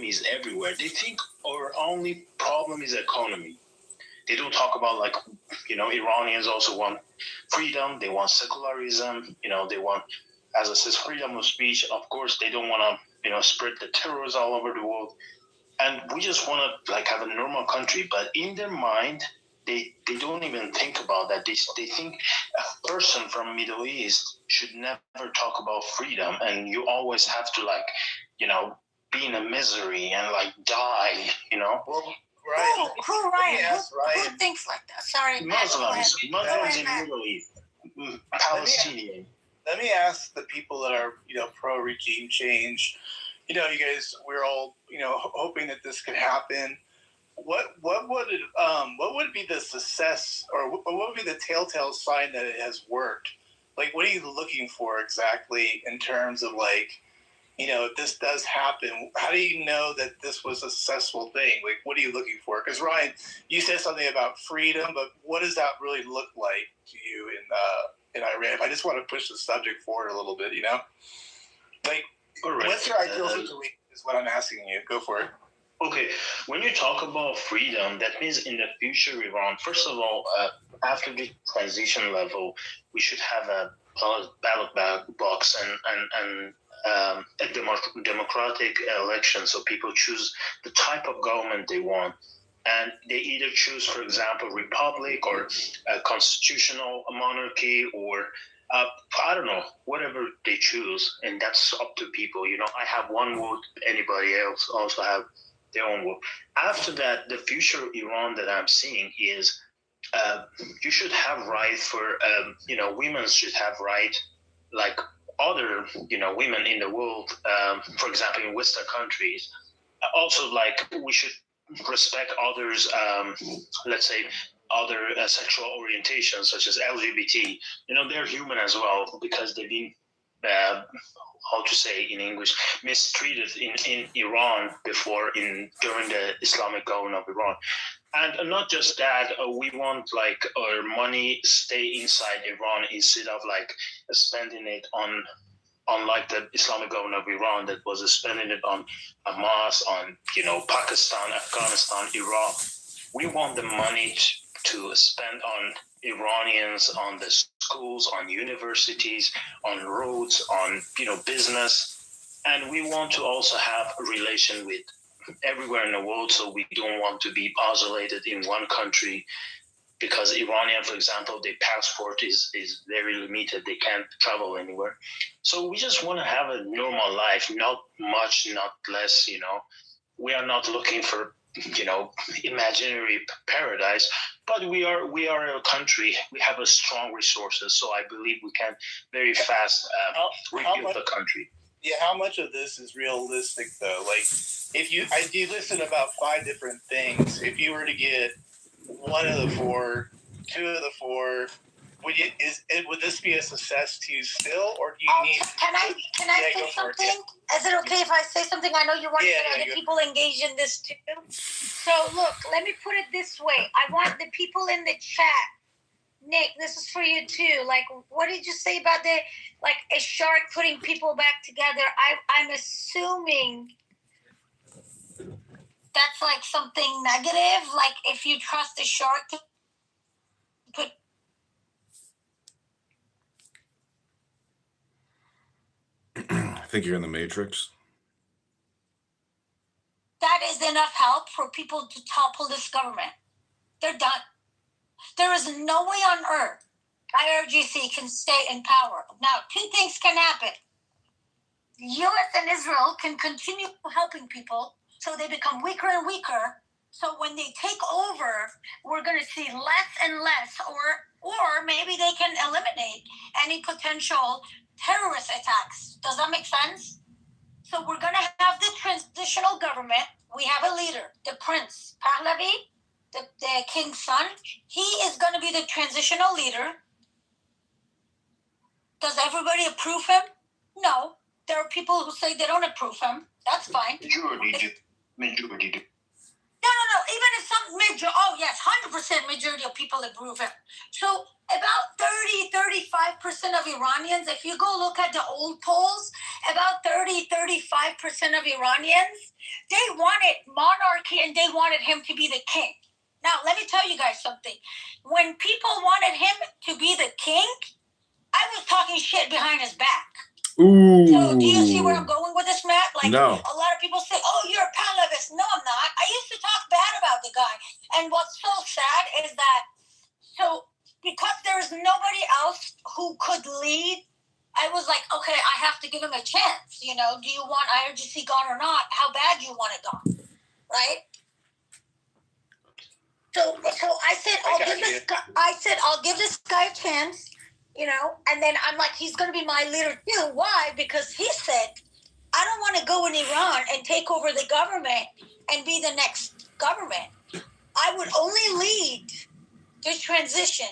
is everywhere. They think our only problem is economy. They don't talk about, like, Iranians also want freedom. They want secularism. They want, as I said, freedom of speech. Of course, they don't want to, spread the terrors all over the world. And we just want to, like, have a normal country. But in their mind, they don't even think about that. They think a person from Middle East should never talk about freedom, and you always have to, like, be in a misery and, like, die. Well, Ryan, who thinks like that? Sorry, Muslims in Middle East, Palestinian. Let me ask the people that are, pro regime change. You guys, we're all, hoping that this could happen. What would be the success, or what would be the telltale sign that it has worked? Like, what are you looking for exactly in terms of, like, if this does happen, how do you know that this was a successful thing? Like, what are you looking for? Because, Ryan, you said something about freedom, but what does that really look like to you in Iran? I just want to push the subject forward a little bit, Like, what's your ideal situation is what I'm asking you. Go for it. Okay, when you talk about freedom, that means in the future, Iran, first of all, after the transition level, we should have a ballot box and a democratic election, so people choose the type of government they want, and they either choose, for example, republic or a constitutional monarchy, or I don't know, whatever they choose, and that's up to people. I have one vote, anybody else also have their own vote. After that, the future Iran that I'm seeing is you should have right for women should have right, like other women in the world, for example in Western countries. Also, like, we should respect others, let's say other sexual orientations such as LGBT. They're human as well, because they've been how to say in English, mistreated in Iran before, during the Islamic government of Iran. And not just that, we want, like, our money stay inside Iran instead of, like, spending it on like the Islamic government of Iran that was spending it on Hamas, on Pakistan, Afghanistan, Iraq. We want the money to spend on Iranians, on the schools, on universities, on roads, on business, and we want to also have a relation with everywhere in the world. So we don't want to be isolated in one country, because Iranian, for example, their passport is very limited. They can't travel anywhere. So we just want to have a normal life, not much, not less. We are not looking for imaginary paradise, but we are a country. We have a strong resources, so I believe we can very fast rebuild the country. Yeah, how much of this is realistic though? Like, if you listed about 5 different things. If you were to get 1 of the 4, 2 of the 4, would this be a success to you still, or do you need? Can I say something? Yeah. Is it okay if I say something? I know you want to get other people engaged in this too. So look, let me put it this way. I want the people in the chat. Nick, this is for you too. Like, what did you say about a shark putting people back together? I'm assuming that's like something negative. Like, if you trust a shark to put. I think you're in the Matrix. That is enough help for people to topple this government. They're done. There is no way on earth IRGC can stay in power. Now, 2 things can happen. The U.S. and Israel can continue helping people so they become weaker and weaker. So when they take over, we're going to see less and less, or maybe they can eliminate any potential terrorist attacks. Does that make sense? So we're going to have the transitional government. We have a leader, the Prince Pahlavi, the king's son. He is going to be the transitional leader. Does everybody approve him? No. There are people who say they don't approve him. That's fine. Majority do. No. Even if some Oh yes, 100% majority of people approve him. So about 35% of Iranians, if you go look at the old polls, about 35% of Iranians, they wanted monarchy and they wanted him to be the king. Now, let me tell you guys something. When people wanted him to be the king, I was talking shit behind his back. Ooh. So do you see where I'm going with this, Matt? Like, No. a lot of people say, oh, you're a Palavist. No, I'm not. I used to talk bad about the guy. And what's so sad is that, so because there's nobody else who could lead, I was like, okay, I have to give him a chance. You know, do you want IRGC gone or not? How bad do you want it gone? Right? So I said, I'll give this guy a chance. You know, and then I'm like, he's going to be my leader too. Why? Because he said, I don't want to go in Iran and take over the government and be the next government. I would only lead this transition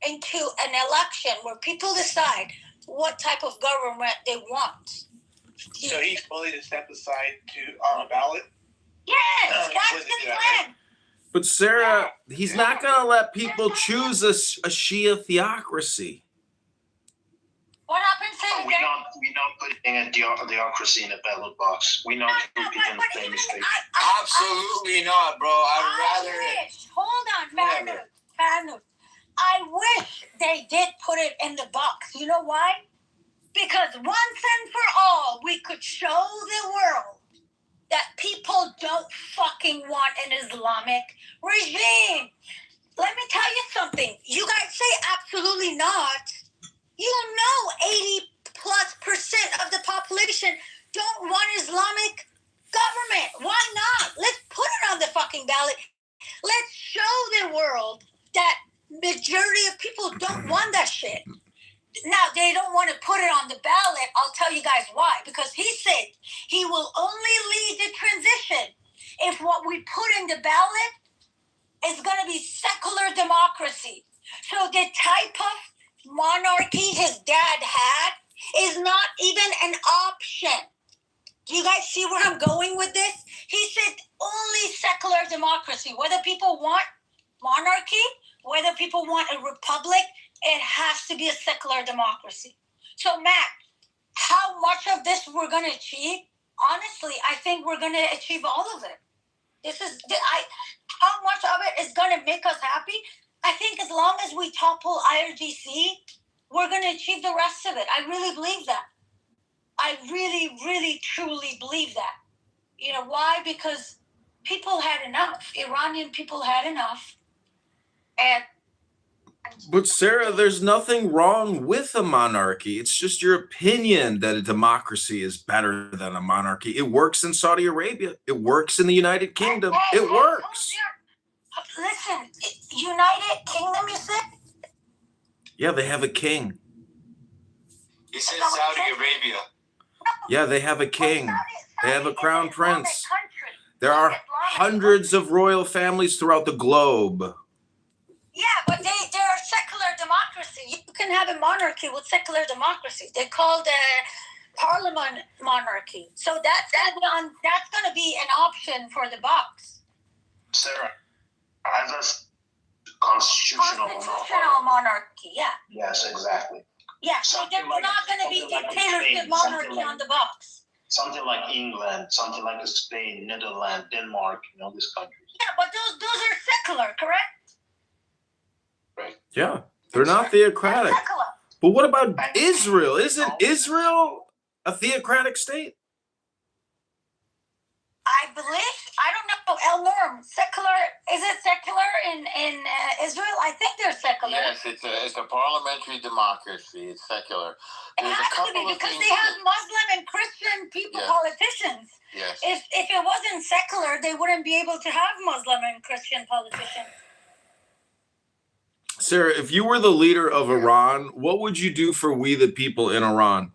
into an election where people decide what type of government they want. So he's willing to step aside on a ballot? Yes, that's the plan. But Sarah, he's not going to let people choose a Shia theocracy. What happened to We're not putting a theocracy in a ballot box. We're not repeating the same mistake. Absolutely not, bro. I'd rather. Hold on, fair enough. I wish they did put it in the box. You know why? Because once and for all, we could show the world that people don't fucking want an Islamic regime. Let me tell you something. You guys say absolutely not. You know 80+% of the population don't want Islamic government. Why not? Let's put it on the fucking ballot. Let's show the world that majority of people don't want that shit. Now, they don't want to put it on the ballot. I'll tell you guys why. Because he said he will only lead the transition if what we put in the ballot is going to be secular democracy. So the type of monarchy his dad had is not even an option. Do you guys see where I'm going with this? He said only secular democracy. Whether people want monarchy, whether people want a republic, it has to be a secular democracy. So, Matt, how much of this we're going to achieve? Honestly, I think we're going to achieve all of it. How much of it is going to make us happy? I think as long as we topple IRGC, we're going to achieve the rest of it. I really believe that. I really, really, truly believe that. You know why? Because people had enough. Iranian people had enough. But Sarah, there's nothing wrong with a monarchy. It's just your opinion that a democracy is better than a monarchy. It works in Saudi Arabia. It works in the United Kingdom. It works. Listen, United Kingdom, you said? Yeah, they have a king. He said Saudi Arabia. Yeah, they have a king. They have a crown prince. There are hundreds of royal families throughout the globe. Yeah, but they're a secular democracy. You can have a monarchy with secular democracy. They're called a parliament monarchy. So that's going to be an option for the box. Sarah, as a constitutional monarchy, yeah. Yes, exactly. Yeah, so there's not going to be dictatorship monarchy on the box. Something like England, something like Spain, Netherlands, Denmark, these countries. Yeah, but those are secular, correct? Right. Yeah, they're not theocratic. But what about Israel? Isn't Israel a theocratic state? I believe, I don't know, El Norm, secular, is it secular in Israel? I think they're secular. Yes, it's a parliamentary democracy. It's secular. It has to be because they have Muslim and Christian people, Yes. Politicians. Yes. If it wasn't secular, they wouldn't be able to have Muslim and Christian politicians. Sarah, if you were the leader of Iran, what would you do for we the people in Iran?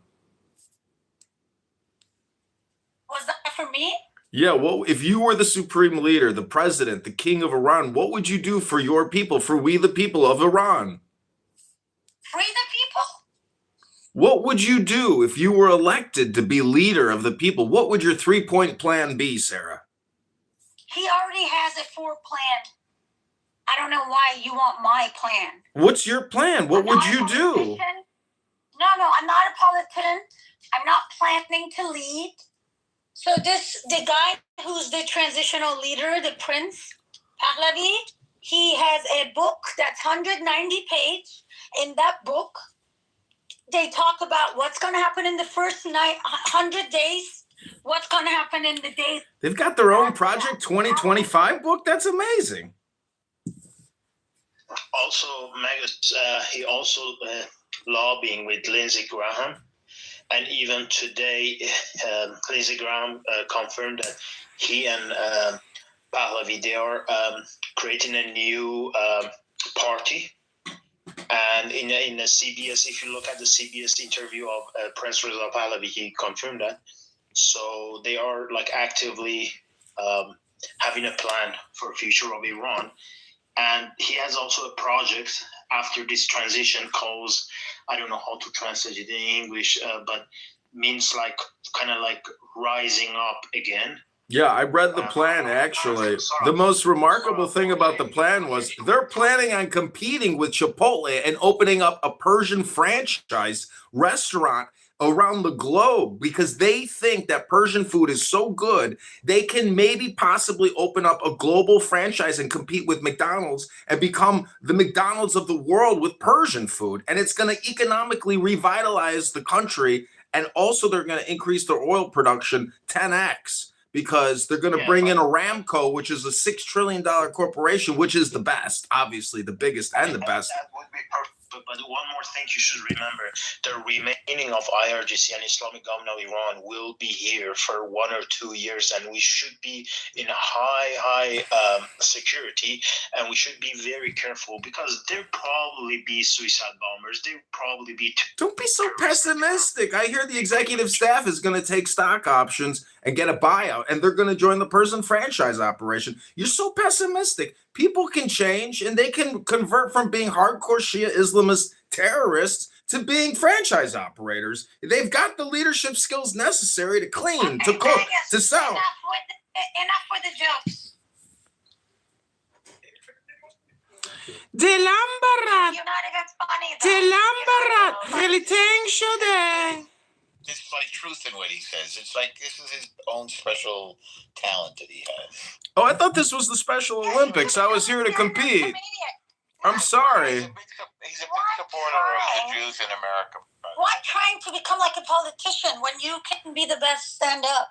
Was that for me? Yeah, well, if you were the supreme leader, the president, the king of Iran, what would you do for your people, for we the people of Iran? Free the people? What would you do if you were elected to be leader of the people? What would your 3-point plan be, Sarah? He already has a 4 plan. I don't know why you want my plan. What's your plan? What would you do? No, I'm not a politician. I'm not planning to lead. So the guy who's the transitional leader, the Prince Pahlavi, he has a book that's 190 pages. In that book, they talk about what's going to happen in the first 100 days, what's going to happen in the days. They've got their own Project 2025 book. That's amazing. Also, Magus, he also lobbying with Lindsey Graham. And even today, Lindsey Graham confirmed that he and Pahlavi, they are creating a new party. And in the CBS, if you look at the CBS interview of Prince Reza Pahlavi, he confirmed that. So they are like actively having a plan for the future of Iran. And he has also a project after this transition called, I don't know how to translate it in English, but means like kind of like rising up again. Yeah, I read the plan, actually. The most remarkable thing about the plan was they're planning on competing with Chipotle and opening up a Persian franchise restaurant around the globe because they think that Persian food is so good, they can maybe possibly open up a global franchise and compete with McDonald's and become the McDonald's of the world with Persian food. And it's going to economically revitalize the country. And also they're going to increase their oil production 10x. Because they're going to bring in Aramco, which is a $6 trillion corporation, which is the best, obviously the biggest and the best. That would be perfect. But one more thing you should remember, the remaining of IRGC and Islamic Government of Iran will be here for 1 or 2 years, and we should be in a high security, and we should be very careful because there'll probably be suicide bombers. There'll probably be... Don't be so pessimistic. I hear the executive staff is going to take stock options and get a buyout, and they're going to join the Persian franchise operation. You're so pessimistic. People can change, and they can convert from being hardcore Shia Islamist terrorists to being franchise operators. They've got the leadership skills necessary to clean, to cook, to sell. Enough with the jokes. دلم برد You're not even funny. دلم برد خیلی تنگ شده. There's like truth in what he says. It's like this is his own special talent that he has. Oh, I thought this was the Special Olympics. I was here to compete. I'm sorry. He's a big supporter of the Jews in America. Why trying to become like a politician when you can be the best stand up?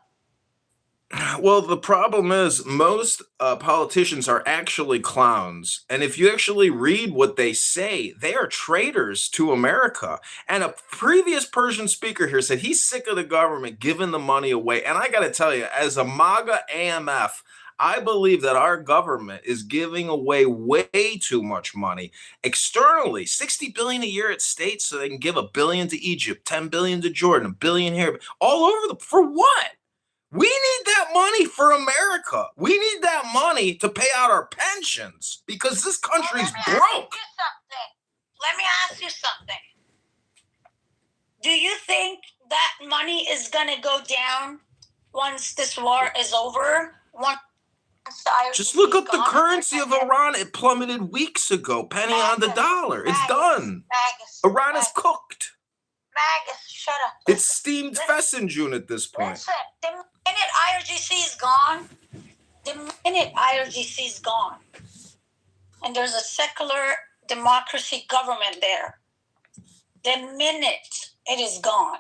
Well, the problem is most politicians are actually clowns. And if you actually read what they say, they are traitors to America. And a previous Persian speaker here said he's sick of the government giving the money away. And I got to tell you, as a MAGA AMF, I believe that our government is giving away way too much money externally, $60 billion a year at state, so they can give $1 billion to Egypt, $10 billion to Jordan, $1 billion here, all over for what? We need that money for America. We need that money to pay out our pensions because this country's broke. Let me ask you something. Do you think that money is going to go down once this war is over? Just look up the currency of Iran. It plummeted weeks ago, penny on the dollar. It's done. Iran is cooked. Magus, shut up. It's steamed Fessenjun at this point. Listen, the minute IRGC is gone, and there's a secular democracy government there, the minute it is gone,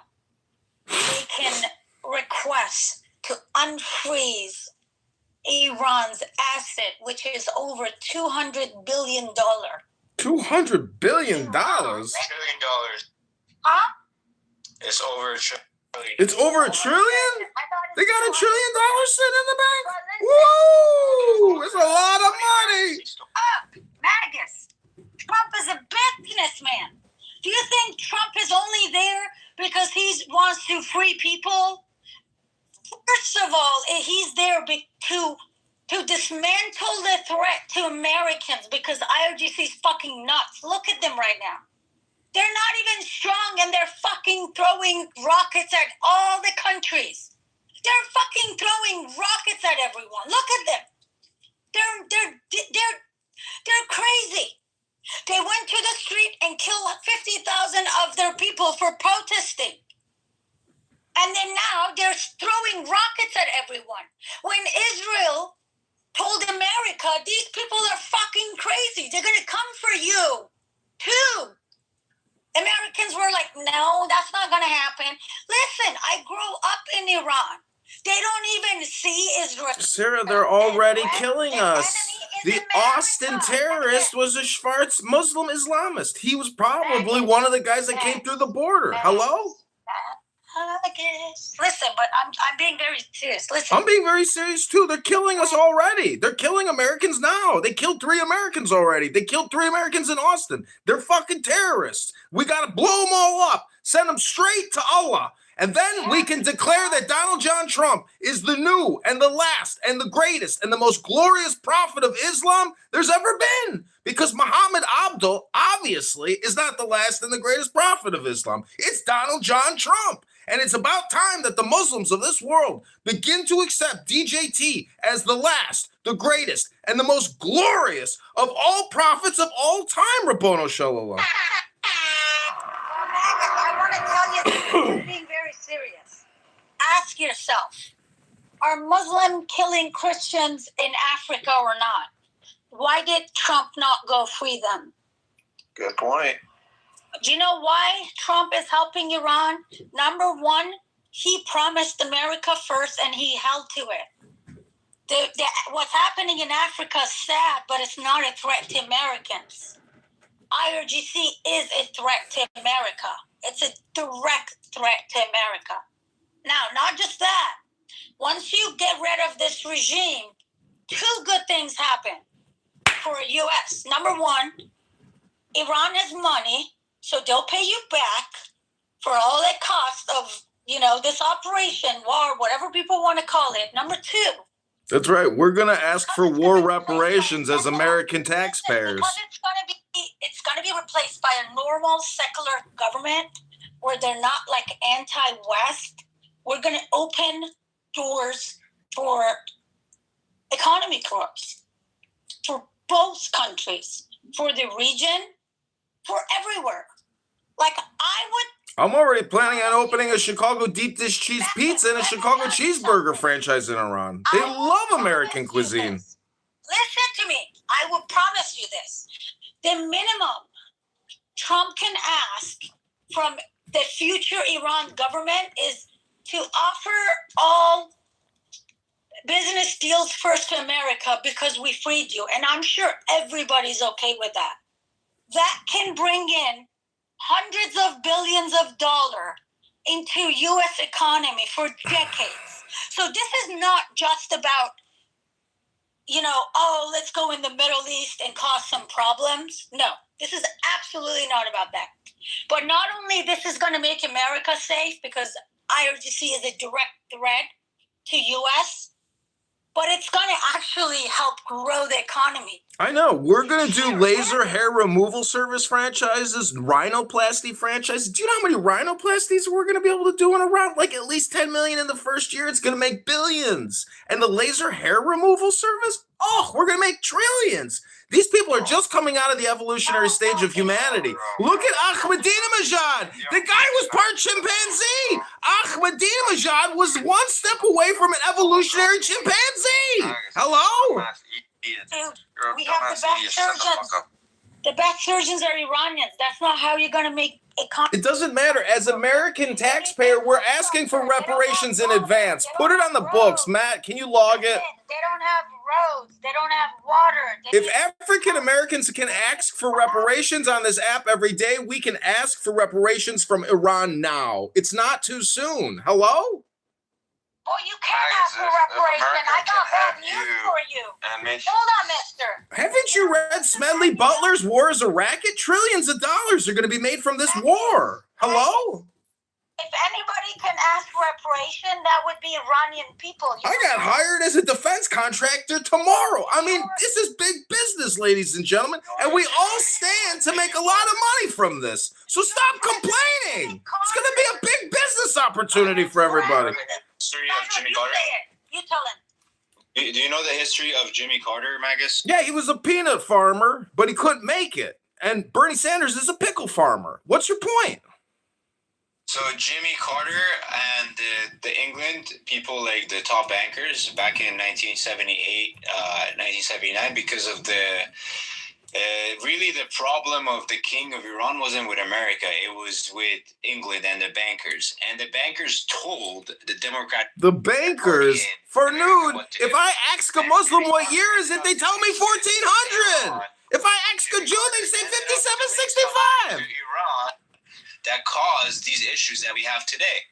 they can request to unfreeze Iran's asset, which is over $200 billion. $200 billion? Huh? It's over $1 trillion. It's over $1 trillion? They got $1 trillion sitting in the bank? Woo! It's a lot of money. Magus, Trump is a businessman. Do you think Trump is only there because he wants to free people? First of all, he's there to dismantle the threat to Americans because IRGC is fucking nuts. Look at them right now. They're not even strong, and they're fucking throwing rockets at all the countries. They're fucking throwing rockets at everyone. Look at them. They're They're crazy. They went to the street and killed 50,000 of their people for protesting. And then now they're throwing rockets at everyone. When Israel told America, these people are fucking crazy. They're going to come for you, too. Americans were like, no, that's not going to happen. Listen, I grew up in Iran. They don't even see Israel. Sarah, they're already killing us. The Austin terrorist was a Schwarz Muslim Islamist. He was probably one of the guys that came through the border. Hello? Listen, but I'm being very serious. Listen. I'm being very serious too. They're killing us already. They're killing Americans now. They killed 3 Americans already. They killed 3 Americans in Austin. They're fucking terrorists. We got to blow them all up, send them straight to Allah. And then we can declare that Donald John Trump is the new and the last and the greatest and the most glorious prophet of Islam there's ever been. Because Muhammad Abdul obviously is not the last and the greatest prophet of Islam. It's Donald John Trump. And it's about time that the Muslims of this world begin to accept DJT as the last, the greatest, and the most glorious of all prophets of all time, Rabbono Shalom. I want to tell you something. I'm being very serious. Ask yourself, are Muslim killing Christians in Africa or not? Why did Trump not go free them? Good point. Do you know why Trump is helping Iran? Number one, he promised America first and he held to it. What's happening in Africa is sad, but it's not a threat to Americans. IRGC is a threat to America. It's a direct threat to America. Now, not just that. Once you get rid of this regime, 2 good things happen for U.S. Number one, Iran has money, so they'll pay you back for all the cost of, this operation, war, whatever people want to call it. Number 2. That's right. We're going to ask for war reparations as American taxpayers. Because it's going to be replaced by a normal secular government where they're not like anti-West. We're going to open doors for economic growth for both countries, for the region, for everywhere. Like I'm already planning on opening a Chicago deep dish cheese pizza and a Chicago cheeseburger franchise in Iran. They love American cuisine. Listen to me. I will promise you this. The minimum Trump can ask from the future Iran government is to offer all business deals first to America because we freed you. And I'm sure everybody's okay with that. That can bring in hundreds of billions of dollars into U.S. economy for decades. So this is not just about, let's go in the Middle East and cause some problems. No, this is absolutely not about that. But not only this is going to make America safe because IRGC is a direct threat to U.S., but it's going to actually help grow the economy. I know. We're going to do laser hair removal service franchises, rhinoplasty franchises. Do you know how many rhinoplasties we're going to be able to do in Iran? Like at least 10 million in the first year. It's going to make billions. And the laser hair removal service? Oh, we're going to make trillions. These people are just coming out of the evolutionary stage of humanity. Look at Ahmadinejad. The guy was part chimpanzee. Ahmadinejad was one step away from an evolutionary chimpanzee. Hello? Dude, we have the best surgeons. The best surgeons are Iranians. That's not how you're going to make economy. It doesn't matter. As American taxpayer, we're asking for reparations in advance. Put it on the books. Matt, can you log it? They don't have roads. They don't have water. If African Americans can ask for reparations on this app every day, we can ask for reparations from Iran now. It's not too soon. Hello? Well, you can't ask for reparation. I got bad news for you. Hold on, mister. Haven't you read Smedley Butler's War is a Racket? Trillions of dollars are going to be made from this war. Hello? If anybody can ask for reparation, that would be Iranian people. I got hired as a defense contractor tomorrow. I mean, this is big business, ladies and gentlemen, and we all stand to make a lot of money from this. So stop complaining. It's going to be a big business opportunity for everybody. History of Jimmy Carter. You tell him. Do you know the history of Jimmy Carter, Magus? Yeah, he was a peanut farmer, but he couldn't make it. And Bernie Sanders is a pickle farmer. What's your point? So Jimmy Carter and the England people, like the top bankers back in 1978, 1979, because of really the problem of the king of Iran wasn't with America. It was with England and the bankers. And the bankers told the Democrat... The bankers? For nude, if I ask a Muslim what year is it, they tell me 1400. If I ask a Jew, they say 5765. Iran that caused these issues that we have today.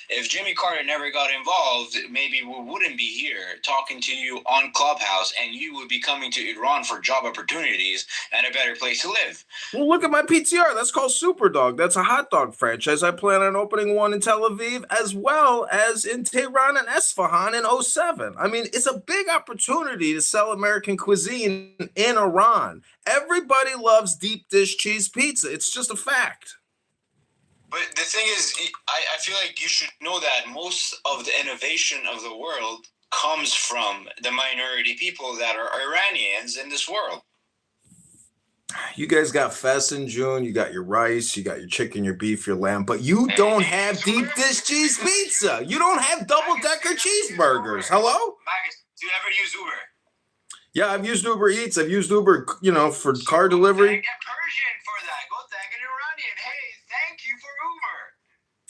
If Jimmy Carter never got involved, maybe we wouldn't be here talking to you on Clubhouse, and you would be coming to Iran for job opportunities and a better place to live. Well, look at my PTR. That's called Superdog. That's a hot dog franchise. I plan on opening one in Tel Aviv as well as in Tehran and Esfahan in 2007. I mean, it's a big opportunity to sell American cuisine in Iran. Everybody loves deep dish cheese pizza. It's just a fact. But the thing is, I feel like you should know that most of the innovation of the world comes from the minority people that are Iranians in this world. You guys got fest in June. You got your rice. You got your chicken, your beef, your lamb. But you don't have deep dish cheese pizza. You don't have double-decker cheeseburgers. Hello? Magus, do you ever use Uber? Yeah, I've used Uber Eats. I've used Uber, for car delivery. Thank a Persian for that. Go thank an Iranian. Hey, thank you for Uber.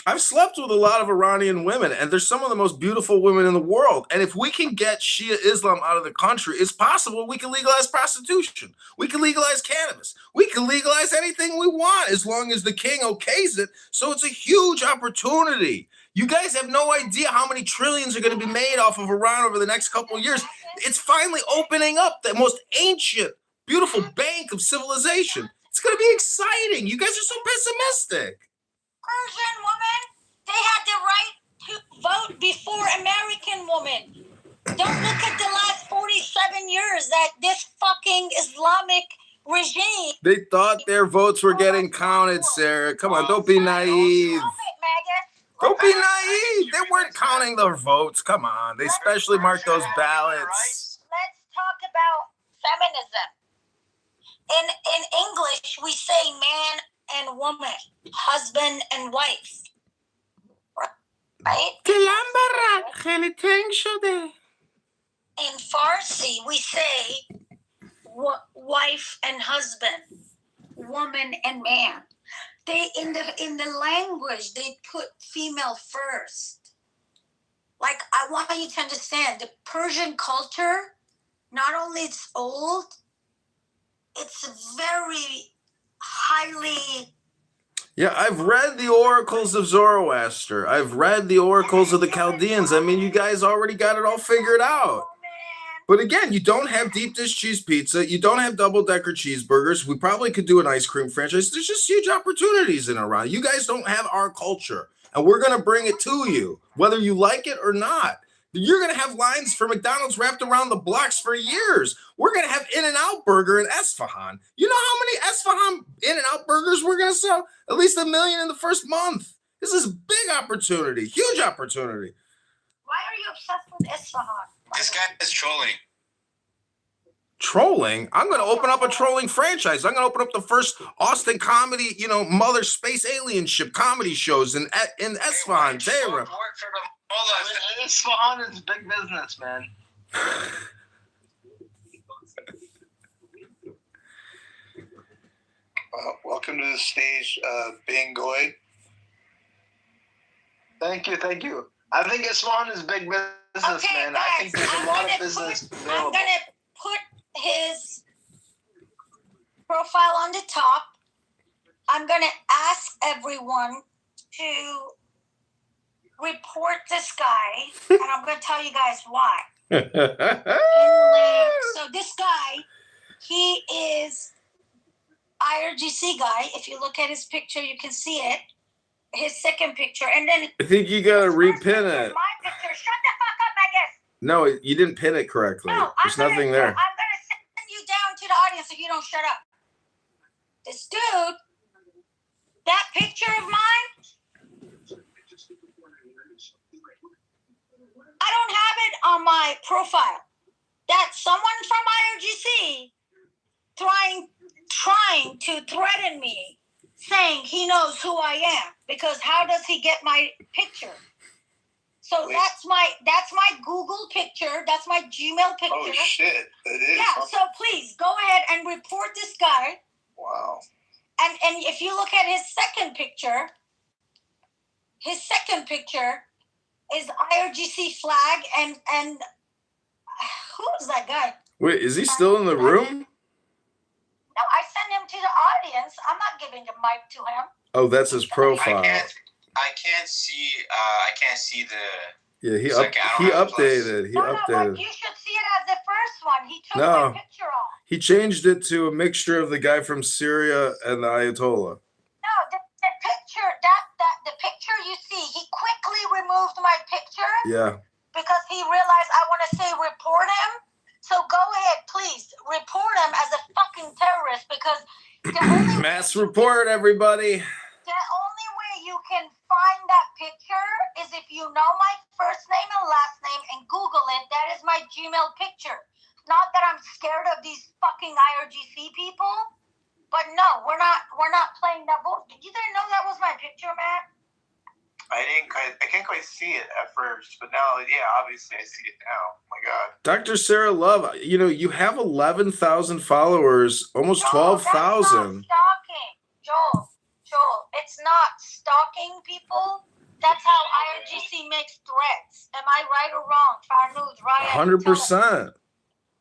I've slept with a lot of Iranian women, and they're some of the most beautiful women in the world. And if we can get Shia Islam out of the country, it's possible we can legalize prostitution. We can legalize cannabis. We can legalize anything we want as long as the king okays it. So it's a huge opportunity. You guys have no idea how many trillions are going to be made off of Iran over the next couple of years. It's finally opening up the most ancient, beautiful bank of civilization. It's going to be exciting. You guys are so pessimistic. Persian woman, they had the right to vote before American women. Don't look at the last 47 years that this fucking Islamic regime. They thought their votes were getting counted, Sarah. Come on, don't be naive. Don't be naive. They weren't counting their votes. Come on. They specially marked those ballots. Let's talk about feminism. In English, we say man and woman, husband and wife. Right? In Farsi, we say wife and husband, woman and man. They in the language they put female first. Like, I want you to understand the Persian culture, not only it's old, it's very highly. Yeah, I've read the oracles of Zoroaster. I've read the oracles of the Chaldeans. I mean, you guys already got it all figured out. But again, you don't have deep dish cheese pizza. You don't have double-decker cheeseburgers. We probably could do an ice cream franchise. There's just huge opportunities in Iran. You guys don't have our culture, and we're going to bring it to you, whether you like it or not. You're going to have lines for McDonald's wrapped around the blocks for years. We're going to have In-N-Out Burger in Esfahan. You know how many Esfahan In-N-Out Burgers we're going to sell? At least 1 million in the first month. This is a big opportunity, huge opportunity. Why are you obsessed with Isfahan? This guy is trolling. Trolling? I'm going to open up a trolling franchise. I'm going to open up the first Austin comedy, mother space alien ship comedy shows in Esfahan, Tehran. Isfahan is big business, man. Welcome to the stage, Bing Goy. Thank you. I think Isfahan is big business, Okay, man. guys, I think there's a lot of business I'm available. going to put his profile on the top. I'm going to ask everyone to report this guy, and I'm going to tell you guys why. So this guy, he is IRGC guy. If you look at his picture, you can see it. His second picture, and then I think you got to repin it. my picture. Shut the fuck up, Megan. No, you didn't pin it correctly. No, There's nothing there. I'm gonna send you down to the audience if you don't shut up. This dude, that picture of mine, I don't have it on my profile. someone from IRGC trying to threaten me, saying he knows who I am, because how does he get my picture? So that's my Google picture. That's my Gmail picture. Oh shit, it is. Yeah. So please go ahead and report this guy. Wow. And if you look at his second picture is IRGC flag and who is that guy? Wait, is he still in the room? No, I sent him to the audience. I'm not giving the mic to him. Oh, that's his profile. I can't see the. Yeah, he It's like, I don't have updated. He No, updated. but you should see it as the first one. He took No. my picture off. He changed it to a mixture of the guy from Syria and the Ayatollah. No, the picture the picture you see, he quickly removed my picture. Yeah. Because he realized I want to say report him. So go ahead, please report him as a fucking terrorist, because the only Mass report, everybody. The only way you can find that picture is if you know my first name and last name and Google it. That is my Gmail picture. Not that I'm scared of these fucking IRGC people, but no, we're not playing that bull. Did you didn't know that was my picture, Matt? I can't quite see it at first, but now, yeah, obviously I see it now. Oh my God. Dr. Sarah Love, you have 11,000 followers, almost 12,000. That's not stalking, Joel. It's not stalking people. That's how IRGC makes threats. Am I right or wrong? Farnooz, right? 100%.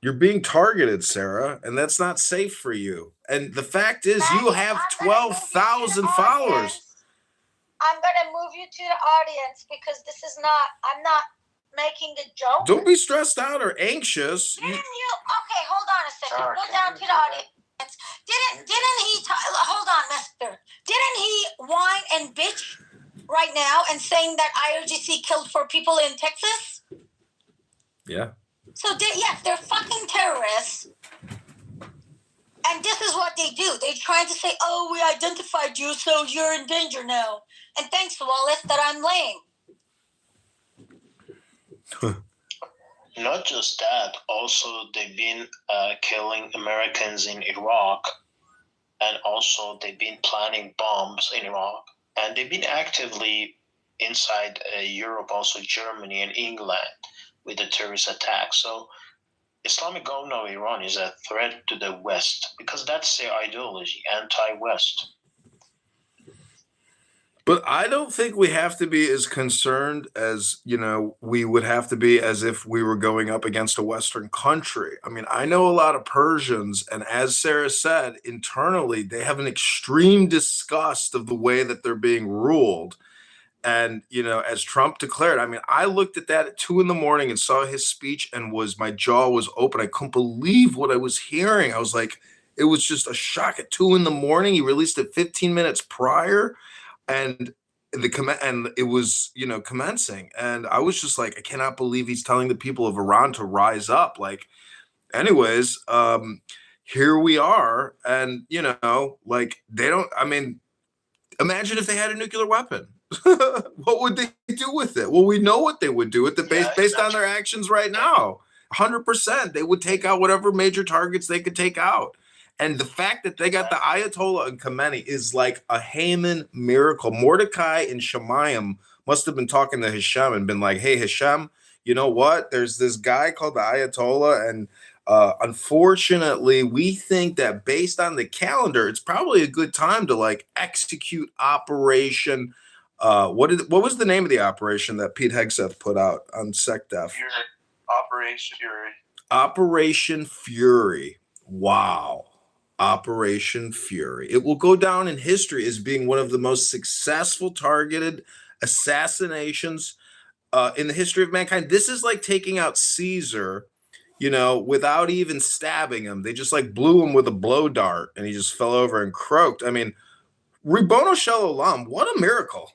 You're being targeted, Sarah, and that's not safe for you. And the fact is, you have 12,000 followers. I'm going to move you to the audience because I'm not making a joke. Don't be stressed out or anxious. Okay, hold on a second. Go down to the audience. Didn't he, hold on, mister. Didn't he whine and bitch right now and saying that IRGC killed 4 people in Texas? Yeah. So, they're fucking terrorists. And this is what they do. They're trying to say, oh, we identified you, so you're in danger now. And thanks, Wallace, that I'm lame. Not just that, also they've been killing Americans in Iraq, and also they've been planting bombs in Iraq, and they've been actively inside Europe, also Germany and England, with the terrorist attacks. So Islamic government of Iran is a threat to the West because that's their ideology, anti-West. But I don't think we have to be as concerned as, we would have to be as if we were going up against a Western country. I mean, I know a lot of Persians, and as Sarah said, internally, they have an extreme disgust of the way that they're being ruled. And, as Trump declared, I mean, I looked at that at 2 a.m. and saw his speech and my jaw was open. I couldn't believe what I was hearing. I was like, it was just a shock. At 2 a.m. He released it 15 minutes prior. And it was, commencing. And I was just like, I cannot believe he's telling the people of Iran to rise up. Like, anyways, here we are. And, imagine if they had a nuclear weapon. What would they do with it? Well, we know what they would do with it based on their actions right now. 100%. They would take out whatever major targets they could take out. And the fact that they got the Ayatollah and Khamenei is like a Haman miracle. Mordecai and Shemayim must have been talking to Hashem and been like, hey, Hashem, you know what? There's this guy called the Ayatollah. And unfortunately, we think that based on the calendar, it's probably a good time to execute Operation. What was the name of the operation that Pete Hegseth put out on SecDef? Operation Fury. Operation Fury. Wow. Operation Fury. It will go down in history as being one of the most successful targeted assassinations in the history of mankind. This is like taking out Caesar, without even stabbing him. They just blew him with a blow dart and he just fell over and croaked. I mean, Ribono Shel Olam, what a miracle.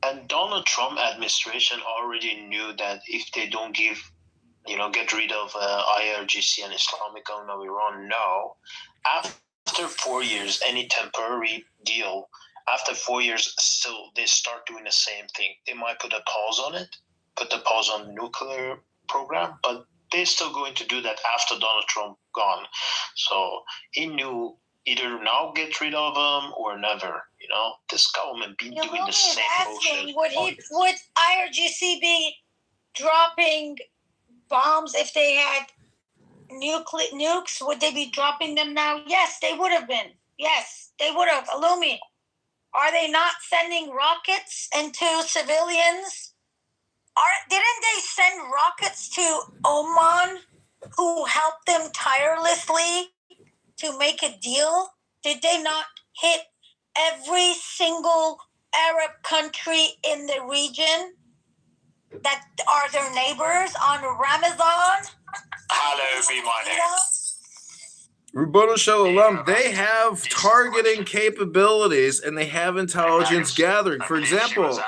And Donald Trump administration already knew that if they don't get rid of IRGC and Islamic government of Iran, after 4 years, any temporary deal after 4 years, still they start doing the same thing. They might put a pause on it, put the pause on the nuclear program, but they're still going to do that after Donald Trump gone. So he knew either now get rid of him or never. You know, this government been doing the same bullshit. Would IRGC be dropping bombs if they had nukes? Would they be dropping them now? Yes, they would have been. Yes, they would have. Illumi, are they not sending rockets into civilians? Didn't they send rockets to Oman, who helped them tirelessly to make a deal? Did they not hit every single Arab country in the region that are their neighbors on Ramadan? Hello, be my name. Rebuttal Shalom, they have targeting capabilities and they have intelligence gathering. For example,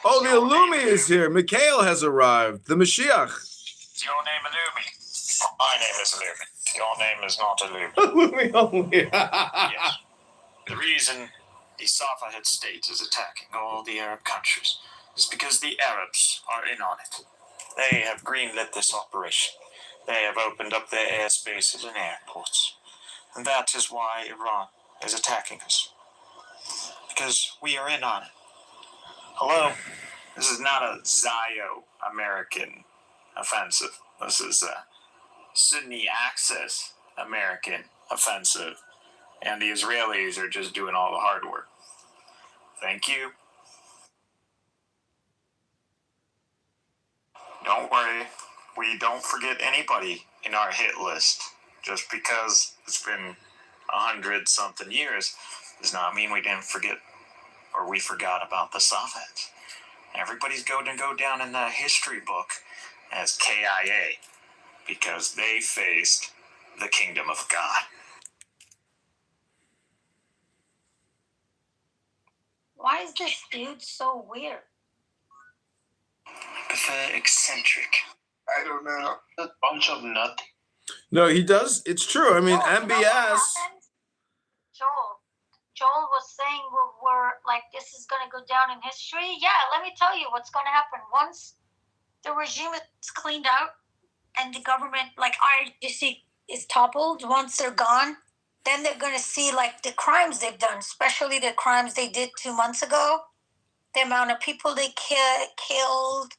oh, the Illumi is here. Mikhail has arrived. The Mashiach. Is your name Illumi? My name is Illumi. Your name is not Illumi. Illumi only. Yes. The reason the Safavid state is attacking all the Arab countries is because the Arabs are in on it. They have greenlit this operation. They have opened up their airspaces and airports. And that is why Iran is attacking us. Because we are in on it. Hello? This is not a Zio-American offensive. This is a Sunni Axis American offensive. And the Israelis are just doing all the hard work. Thank you. Don't worry. We don't forget anybody in our hit list. Just because it's been 100-something years does not mean we didn't forget or we forgot about the Safavids. Everybody's going to go down in the history book as KIA because they faced the kingdom of God. Why is this dude so weird? Eccentric. I don't know. A bunch of nothing. No, he does. It's true. I mean, You know what MBS. happened? Joel was saying we're like, this is going to go down in history. Yeah, let me tell you what's going to happen. Once the regime is cleaned out and the government, like IRGC, is toppled, once they're gone, then they're going to see like the crimes they've done, especially the crimes they did 2 months ago, the amount of people they killed,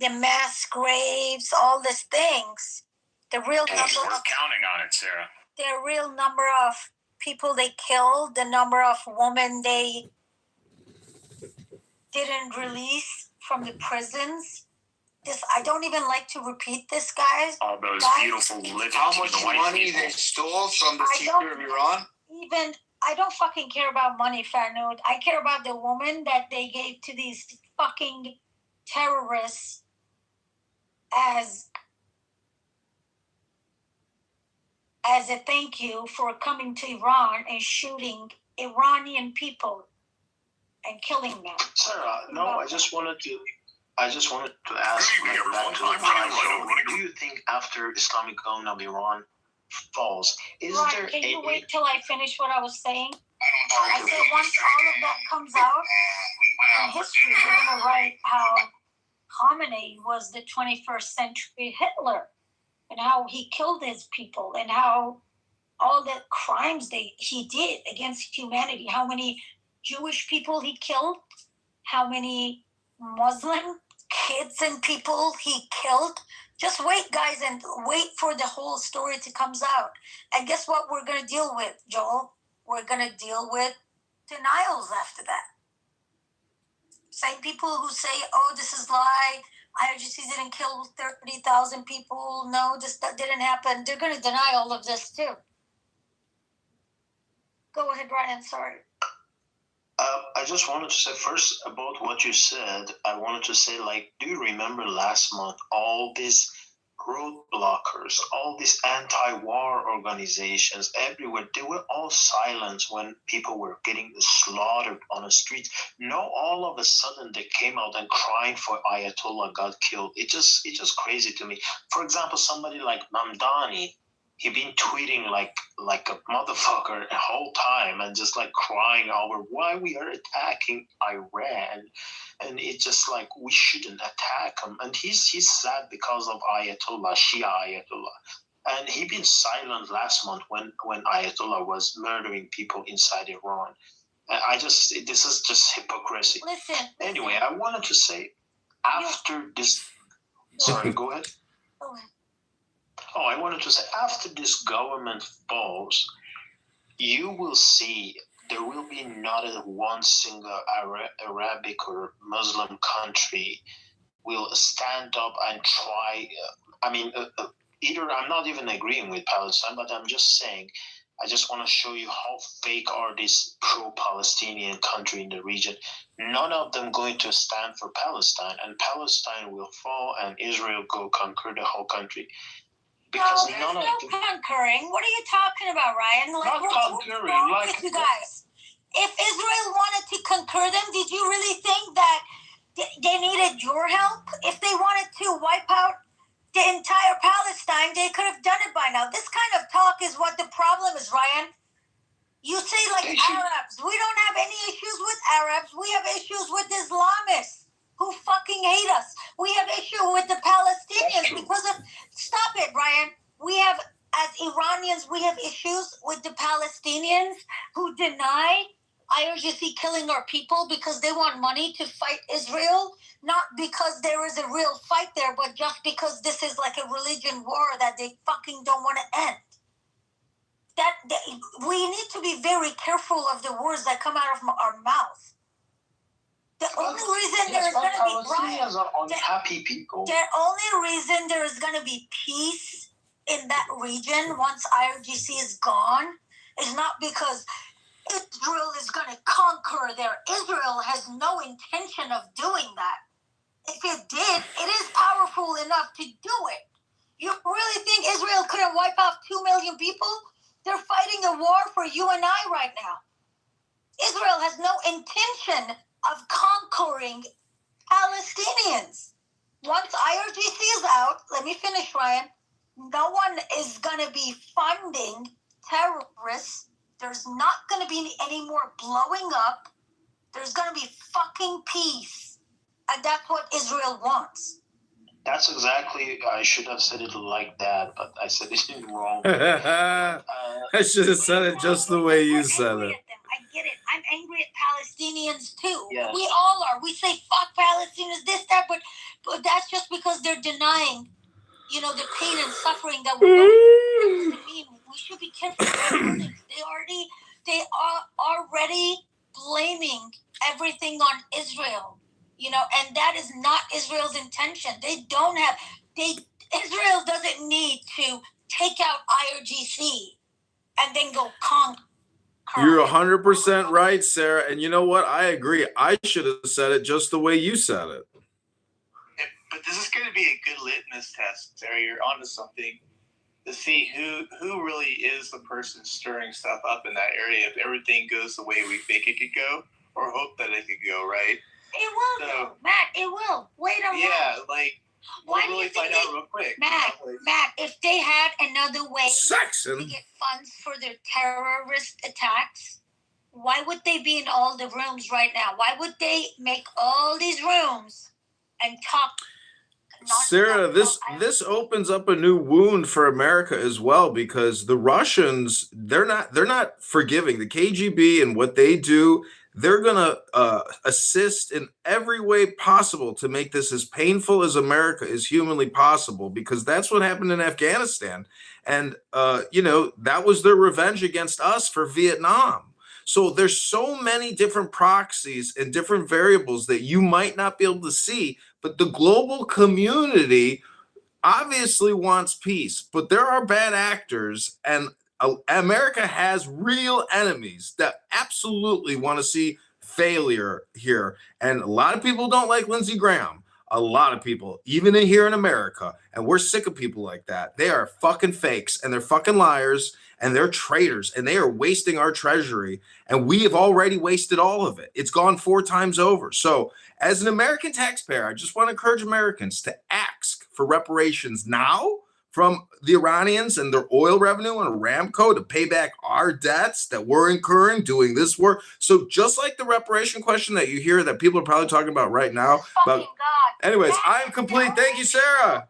the mass graves, all these things. The real number We're counting on it, Sarah. The real number of people they killed, the number of women they didn't release from the prisons. I don't even like to repeat this, guys. All those beautiful living How much white money people. they stole from the future of Iran? I don't fucking care about money, Farnood. I care about the woman that they gave to these fucking terrorists as a thank you for coming to Iran and shooting Iranian people and killing them. Sarah, no, I just wanted to ask, like, back to the title. Do you think after Islamic government of Iran falls, is Ron, there can you any... wait till I finish what I was saying? I said once all of that comes out in history, we're going to write how Khamenei was the 21st century Hitler and how he killed his people and how all the crimes he did against humanity, how many Jewish people he killed, how many Muslim kids and people he killed. Just wait, guys, and wait for the whole story to come out. And guess what we're going to deal with, Joel? We're going to deal with denials after that. Same people who say, oh, this is lie. IRGC didn't kill 30,000 people. No, that didn't happen. They're going to deny all of this, too. Go ahead, Ryan. Sorry. I just wanted to say first about what you said. I wanted to say, like, do you remember last month all these roadblockers, all these anti-war organizations everywhere? They were all silent when people were getting slaughtered on the streets. No, all of a sudden they came out and crying for Ayatollah got killed. It's just crazy to me. For example, somebody like Mamdani, he been tweeting like a motherfucker the whole time and just like crying over why we are attacking Iran, and it's just like we shouldn't attack him. And he's sad because of Ayatollah, Shia Ayatollah, and he been silent last month when Ayatollah was murdering people inside Iran. This is just hypocrisy. Listen. Anyway, I wanted to say after this. Sorry, go ahead. Go ahead. Oh, I wanted to say, after this government falls, you will see there will be not a one single Arabic or Muslim country will stand up and try. Either I'm not even agreeing with Palestine, but I'm just saying, I just want to show you how fake are these pro-Palestinian country in the region. None of them going to stand for Palestine, and Palestine will fall, and Israel go conquer the whole country. Because no, there's no conquering. What are you talking about, Ryan? Not conquering. What's with you guys? If Israel wanted to conquer them, did you really think that they needed your help? If they wanted to wipe out the entire Palestine, they could have done it by now. This kind of talk is what the problem is, Ryan. You say Arabs. We don't have any issues with Arabs. We have issues with Islamists who fucking hate us. We have issue with the Palestinians because of... Stop it, Ryan. We have, as Iranians, we have issues with the Palestinians who deny IRGC killing our people because they want money to fight Israel, not because there is a real fight there, but just because this is like a religion war that they fucking don't want to end. We need to be very careful of the words that come out of our mouth. The only reason there is going to be Palestinians are unhappy people. The only reason there is going to be peace in that region once IRGC is gone is not because Israel is going to conquer there. Israel has no intention of doing that. If it did, it is powerful enough to do it. You really think Israel couldn't wipe out 2 million people? They're fighting a war for you and I right now. Israel has no intention of conquering Palestinians. Once IRGC is out, let me finish, Ryan, no one is going to be funding terrorists. There's not going to be any more blowing up. There's going to be fucking peace. And that's what Israel wants. That's exactly, I should have said it like that, but I said it wrong. I should have said it just the way you said it. I get it. I'm angry at Palestinians too. Yes. We all are. We say fuck Palestinians, this, that, but that's just because they're denying, the pain and suffering that we're going through. That doesn't mean we should be careful with our words. They are already blaming everything on Israel. And that is not Israel's intention. Israel doesn't need to take out IRGC and then go conquer. You're 100% right, Sarah. And you know what? I agree. I should have said it just the way you said it. But this is going to be a good litmus test, Sarah. You're onto something to see who really is the person stirring stuff up in that area. If everything goes the way we think it could go, or hope that it could go, right? It will, though. Matt, it will. Wait a minute. Yeah, we'll really find out real quick. Matt, if they had another way Saxon. to get funds for their terrorist attacks, why would they be in all the rooms right now? Why would they make all these rooms and talk? Sarah, this opens up a new wound for America as well, because the Russians, they're not forgiving. The KGB and what they do, they're going to assist in every way possible to make this as painful as America is humanly possible, because that's what happened in Afghanistan. And, that was their revenge against us for Vietnam. So there's so many different proxies and different variables that you might not be able to see, but the global community obviously wants peace, but there are bad actors, and America has real enemies that absolutely want to see failure here. And a lot of people don't like Lindsey Graham. A lot of people, even here in America, and we're sick of people like that. They are fucking fakes, and they're fucking liars, and they're traitors, and they are wasting our treasury, and we have already wasted all of it. It's gone 4 times over. So as an American taxpayer, I just want to encourage Americans to ask for reparations now from the Iranians and their oil revenue and Aramco to pay back our debts that we're incurring doing this work. So just like the reparation question that you hear that people are probably talking about right now. But anyways, I'm complete. Thank you, Sarah.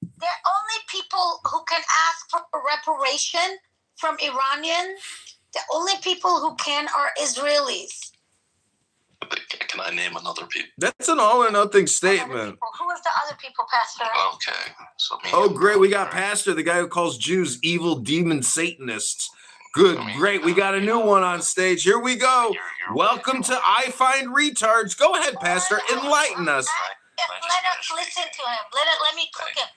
The only people who can ask for reparation from Iranian, the only people who can are Israelis. Can I name another people? That's an all or nothing statement. Who is the other people, Pastor? Okay. So Oh, great. We got Pastor, the guy who calls Jews evil demon Satanists. Good, great. We got a new one on stage. Here we go. Welcome to I Find Retards. Go ahead, Pastor. Enlighten us. Let us listen to him. Let me cook him.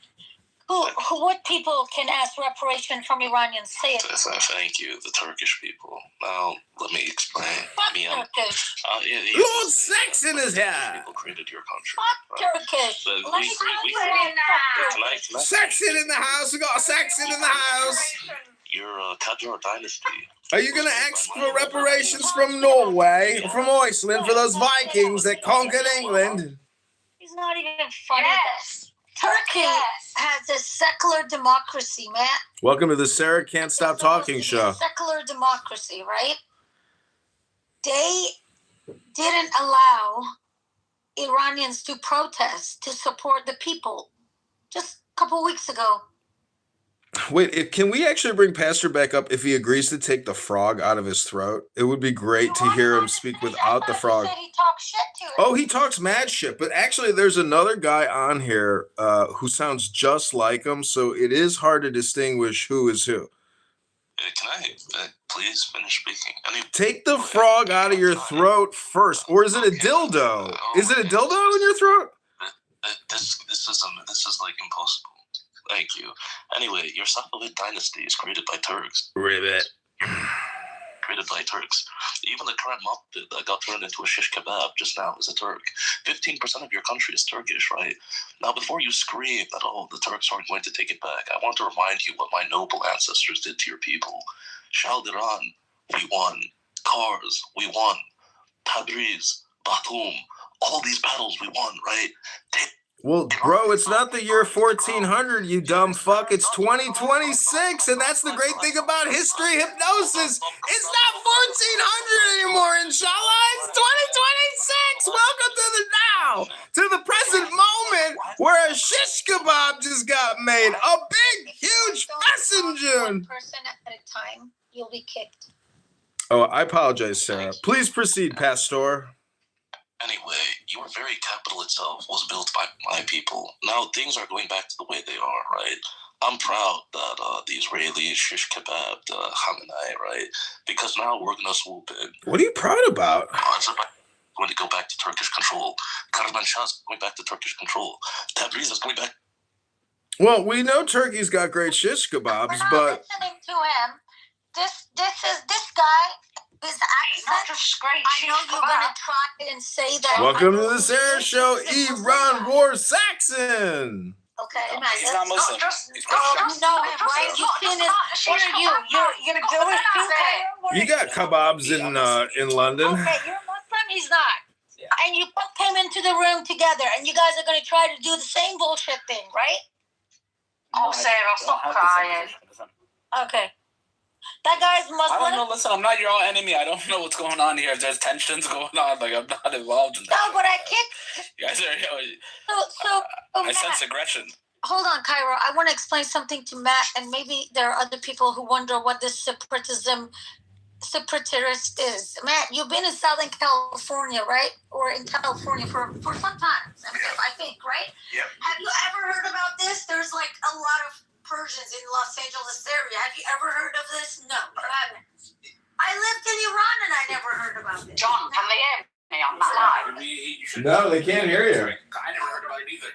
What people can ask reparation from Iranians? Say it. Thank you, the Turkish people. Now, let me explain. Fuck Turkish. Lord Saxon is here. People created your country. Fuck Turkish. Let me tell you. Saxon in the house. We got Saxon in the house. You're a Kitover dynasty. Are you going to ask for reparations from Norway or from Iceland for those Vikings that conquered England? He's not even funny. Yes. Turkey has a secular democracy, Matt. Welcome to the Sarah Can't Stop Talking show. Secular democracy, right? They didn't allow Iranians to protest to support the people just a couple weeks ago. Wait, can we actually bring Pastor back up if he agrees to take the frog out of his throat? It would be great to hear him speak without the frog. He talks shit to him. Oh, he talks mad shit. But actually, there's another guy on here who sounds just like him, so it is hard to distinguish who is who. Can I please finish speaking? Take the frog out of your throat first, or is it a dildo? Is it a dildo in your throat? This is like impossible. Thank you. Anyway, your Safavid dynasty is created by Turks. Ribbit. Created by Turks. Even the current muppet that got turned into a shish kebab just now is a Turk. 15% of your country is Turkish, right? Now, before you scream that, oh, the Turks aren't going to take it back, I want to remind you what my noble ancestors did to your people. Shaldiran, we won. Kars, we won. Tabriz, Batum, all these battles we won, right? Well, bro, it's not the year 1400, you dumb fuck. It's 2026, and that's the great thing about history hypnosis. It's not 1400 anymore, inshallah. It's 2026. Welcome to the now, to the present moment where a shish kebab just got made. A big, huge messenger. One person at a time, you'll be kicked. Oh, I apologize, Sarah. Please proceed, Pastor. Anyway, your very capital itself was built by my people. Now things are going back to the way they are, right? I'm proud that the Israeli shish kebab, the Khamenei, right? Because now we're going to swoop in. What are you proud about? Going to go back to Turkish control. Kermanshah's going back to Turkish control. Tabriz is going back. Well, we know Turkey's got great shish kebabs, We're not but listening to him. This guy. His accent, I know you're going to try and say that. Welcome to the Sarah Show, Iran War Saxon. Okay, He's not Muslim. You know him, right? You've seen his. What are you? You're Jewish too? You got kebabs in London. Okay, you're Muslim. He's not. And you both came into the room together, and you guys are going to try to do the same bullshit thing, right? Oh, Sarah, stop crying. Okay. That guy's Muslim. I don't know. Listen, I'm not your own enemy. I don't know what's going on here. If there's tensions going on, like I'm not involved in that. No, but I kicked. You guys are. I sense aggression. Hold on, Cairo. I want to explain something to Matt, and maybe there are other people who wonder what this separatist is. Matt, you've been in Southern California, right? Or in California for some time, I think, right? Yep. Have you ever heard about this? There's like a lot of Persians in Los Angeles area. Have you ever heard of this? No, you haven't. I lived in Iran and I never heard about this. John, can they hear me on that line? No, they can't hear you. I never heard about it either.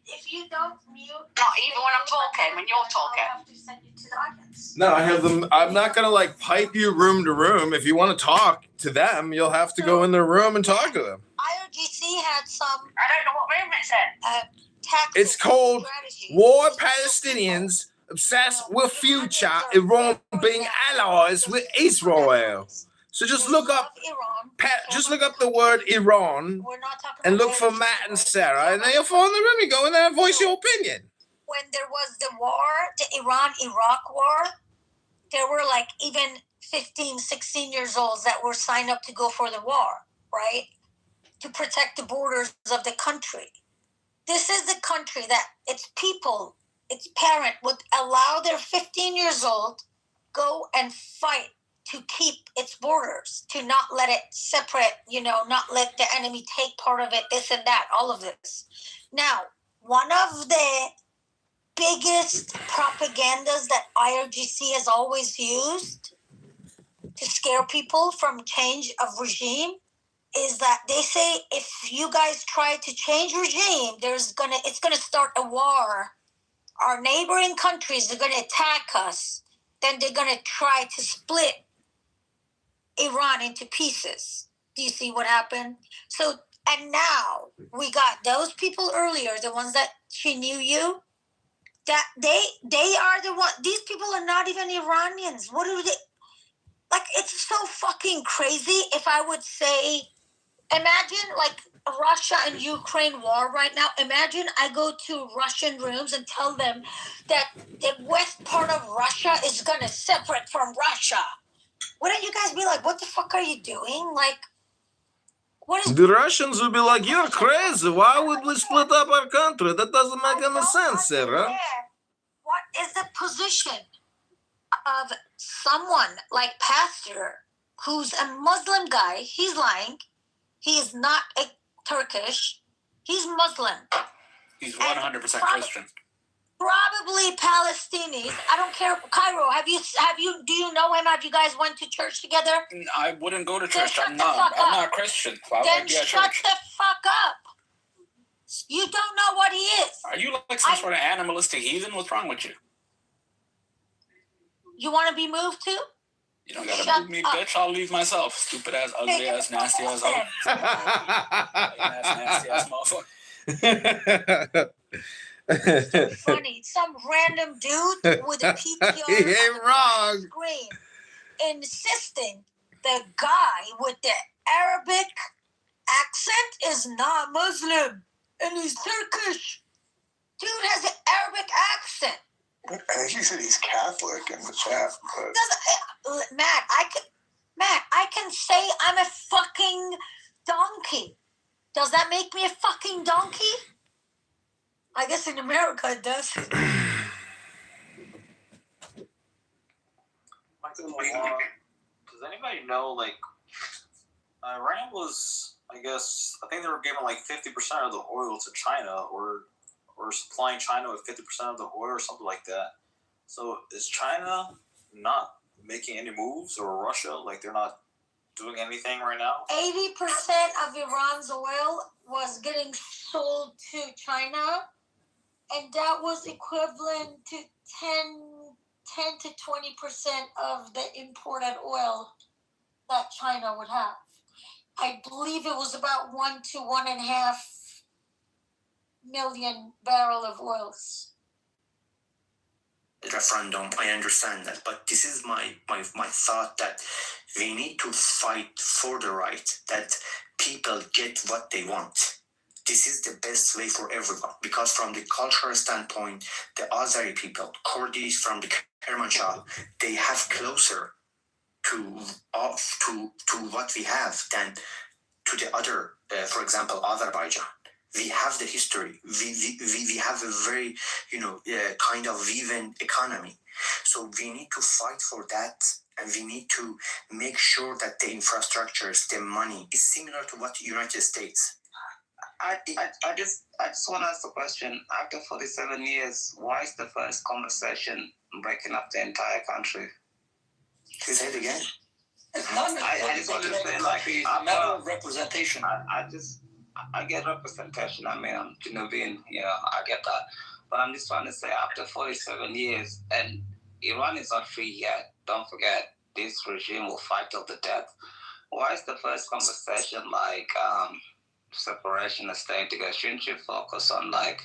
If you don't mute, Not even when I'm talking, when you're talking. I'll have to send you to the audience. No, I have them. I'm not gonna like pipe you room to room. If you want to talk to them, you'll have to go in their room and talk to them. IRGC had some I don't know what room it's in. tactics. It's called strategies. War Palestinians Obsessed with Future Iran Being Allies with Israel. So just look up, Iran. just look up the word Iran We're not talking and about look for IRGC, Matt and right? Sarah, and then you'll find the room. You go in there and voice your opinion. when there was the war, the Iran-Iraq war, there were like even 15, 16 years old that were signed up to go for the war, right? To protect the borders of the country. This is the country that its people, its parent would allow their 15 years old go and fight to keep its borders, to not let it separate, not let the enemy take part of it, this and that, all of this. Now, one of the biggest propagandas that IRGC has always used to scare people from change of regime is that they say if you guys try to change regime, it's gonna start a war. Our neighboring countries are gonna attack us. Then they're gonna try to split Iran into pieces. Do you see what happened? So, and now we got those people earlier, the ones that she knew you, that they are the one. These people are not even Iranians. What are they? Like, it's so fucking crazy. If I would say, imagine like Russia and Ukraine war right now. Imagine I go to Russian rooms and tell them that the west part of Russia is gonna separate from Russia. Wouldn't you guys be like, what the fuck are you doing? Like, what is... The Russians would be like, you're crazy. Why would we split up our country? That doesn't make any sense, Sarah. What is the position of someone like Pastor, who's a Muslim guy? He's lying. He is not a Turkish. He's Muslim. He's 100% Christian. Probably Palestinians. I don't care. Cairo, do you know him? Have you guys went to church together? I wouldn't go to church. Then I'm not Christian. Then shut the fuck up. You don't know what he is. Are you like some sort of animalistic heathen? What's wrong with you? You want to be moved too? You don't gotta move me, bitch. I'll leave myself. Stupid ass, ugly ass, nasty ass, nasty ass motherfucker. So funny. Some random dude with a PTR he ain't wrong. Screen insisting the guy with the Arabic accent is not Muslim and he's Turkish. Dude has an Arabic accent. I think he said he's Catholic in the chat. But... Matt, I can say I'm a fucking donkey. Does that make me a fucking donkey? I guess in America it does. Does anybody know, like, Iran was, I think they were giving like 50% of the oil to China, or supplying China with 50% of the oil or something like that. So is China not making any moves, or Russia, like they're not doing anything right now? 80% of Iran's oil was getting sold to China, and that was equivalent to 10 to 20% of the imported oil that China would have. I believe it was about 1 to 1.5 million barrel of oils. Referendum, I understand that, but this is my thought that we need to fight for the right that people get what they want. This is the best way for everyone, because from the cultural standpoint, the Azeri people, Kurdis from the Kermanshah, they have closer to what we have than to the other, for example, Azerbaijan. We have the history. We have a very, kind of even economy. So we need to fight for that, and we need to make sure that the infrastructures, the money, is similar to what the United States. I just want to ask a question. After 47 years, why is the first conversation breaking up the entire country? Say it again. I just want to say, like, a matter of representation. I get representation. I mean, I'm Genevian, I get that. But I'm just trying to say, after 47 years, and Iran is not free yet, don't forget, this regime will fight till the death. Why is the first conversation like separation of state together? Shouldn't you focus on, like,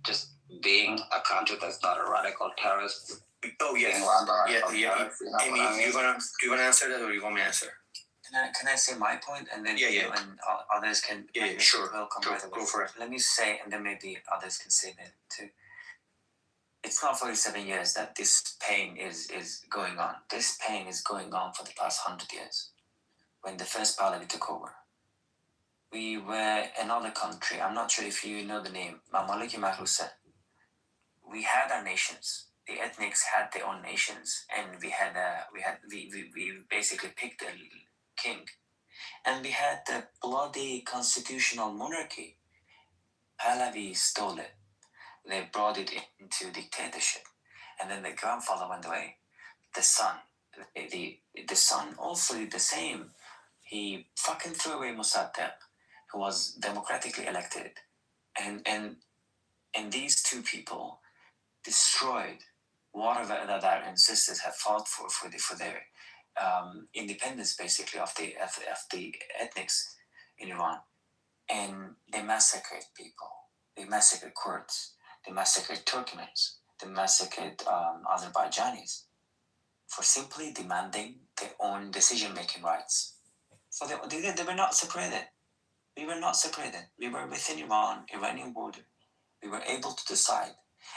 just being a country that's not a radical terrorist? Oh, yes. Amy, you want to answer that, or you want me to answer? Can I say my point, and then you and others can sure welcome go for it. Let me say, and then maybe others can say that too. it's not 47 years that this pain is going on. This pain is going on for the past 100 years. When the first Pahlavi took over, we were another country. I'm not sure if you know the name, Mamalik Mahrusa. We had our nations. The ethnics had their own nations, and we basically picked a king, and we had the bloody constitutional monarchy. Pahlavi stole it. They brought it into dictatorship, and then the grandfather went away. The son, the son also did the same. He fucking threw away Mossadegh, who was democratically elected, and these two people destroyed whatever that our ancestors have fought for their independence, basically of the ethnics in Iran, and they massacred people. They massacred Kurds. They massacred Turkmens. They massacred Azerbaijanis for simply demanding their own decision-making rights. So they were not separated. We were not separated. We were within Iranian border. We were able to decide.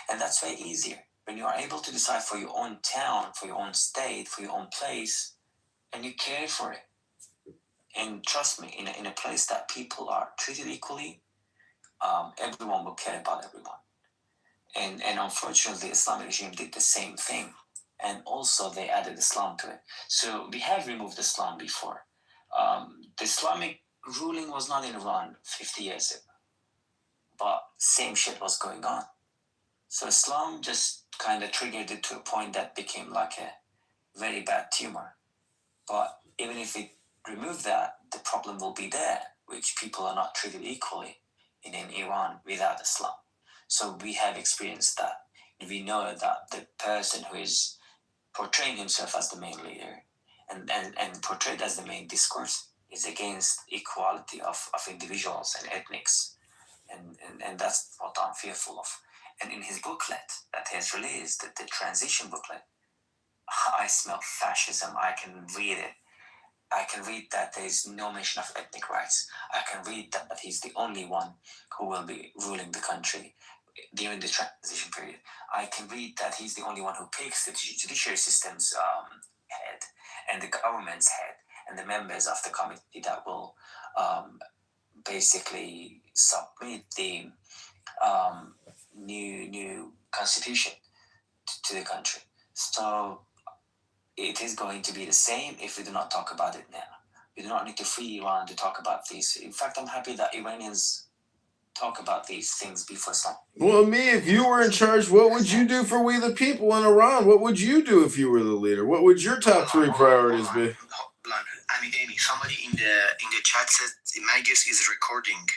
And that's way easier. When you are able to decide for your own town, for your own state, for your own place, and you care for it. And trust me, in a place that people are treated equally, everyone will care about everyone. And unfortunately, the Islamic regime did the same thing. And also they added Islam to it. So we have removed Islam before. The Islamic ruling was not in Iran 50 years ago. But same shit was going on. So Islam just kind of triggered it to a point that became like a very bad tumor. But even if we remove that, the problem will be there, which people are not treated equally in Iran without Islam. So we have experienced that. We know that the person who is portraying himself as the main leader and portrayed as the main discourse is against equality of individuals and ethnics. And that's what I'm fearful of. And in his booklet that he has released, the transition booklet, I smell fascism. I can read it. I can read that there is no mention of ethnic rights. I can read that he's the only one who will be ruling the country during the transition period. I can read that he's the only one who picks the judiciary system's head and the government's head and the members of the committee that will basically submit the new constitution to the country. So it is going to be the same if we do not talk about it now. We do not need to free Iran to talk about these. In fact, I'm happy that Iranians talk about these things before Islam. Well, me, if you were in charge, what would you do for we the people in Iran? What would you do if you were the leader? What would your top three priorities be? Hold on. Amy, somebody in the chat says Magis is recording.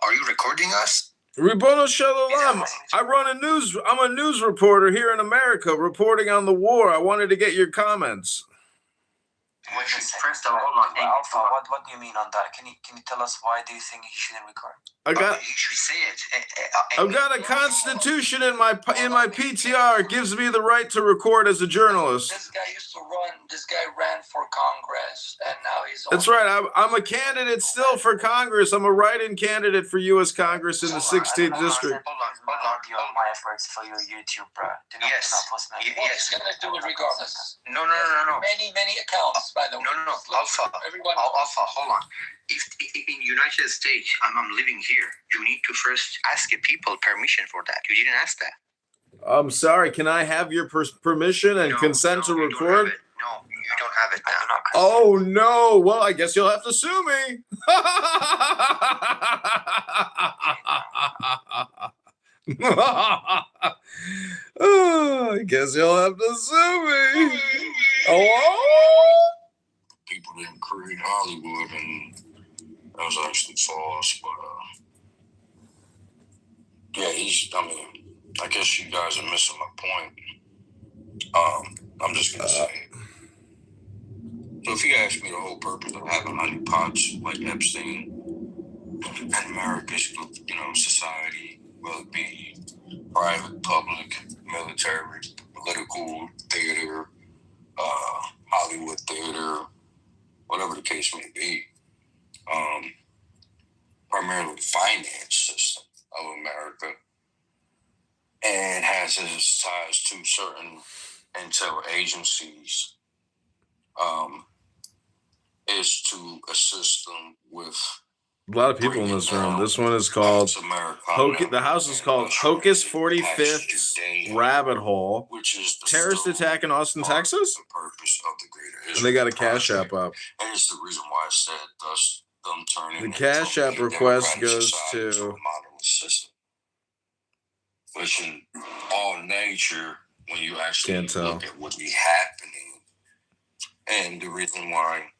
Are you recording us? Ribono Shalom. I'm a news reporter here in America reporting on the war. I wanted to get your comments. First of all, hold on. Alpha, what do you mean on that? Can you tell us why do you think he shouldn't record? He should say it. I've got a constitution in my PTR. It gives me the right to record as a journalist. This guy ran for Congress, and now he's. That's right. I'm a candidate still for Congress. I'm a write-in candidate for U.S. Congress in the 16th district. Hold on. My efforts for your YouTube, bro. Yes. He's gonna do it regardless. No. Many accounts, by the way. No. Alpha, hold on. If in United States, I'm living here, you need to first ask the people permission for that. You didn't ask that. I'm sorry. Can I have your permission and consent to record? No, you don't have it now. Oh, no. Well, I guess you'll have to sue me. I guess you'll have to sue me. Hello? People didn't create Hollywood, and that was actually false. But yeah, I guess you guys are missing my point. I'm just gonna say it. So if you ask me the whole purpose of having honeypots like Epstein and America's, society, whether it be private, public, military, political, theater, Hollywood theater, whatever the case may be, primarily the finance system of America and has his ties to certain intel agencies, is to assist them with a lot of people in this room. This one is called the house is called Hocus 45th Rabbit Hole, which is the terrorist attack in Austin, Texas. the purpose of the greater And they got a Israel Cash App project. up. And it's the reason why I said thus them turning The Cash App request goes to a monolith system, which in all nature, when you actually look at what be happening, and the reason why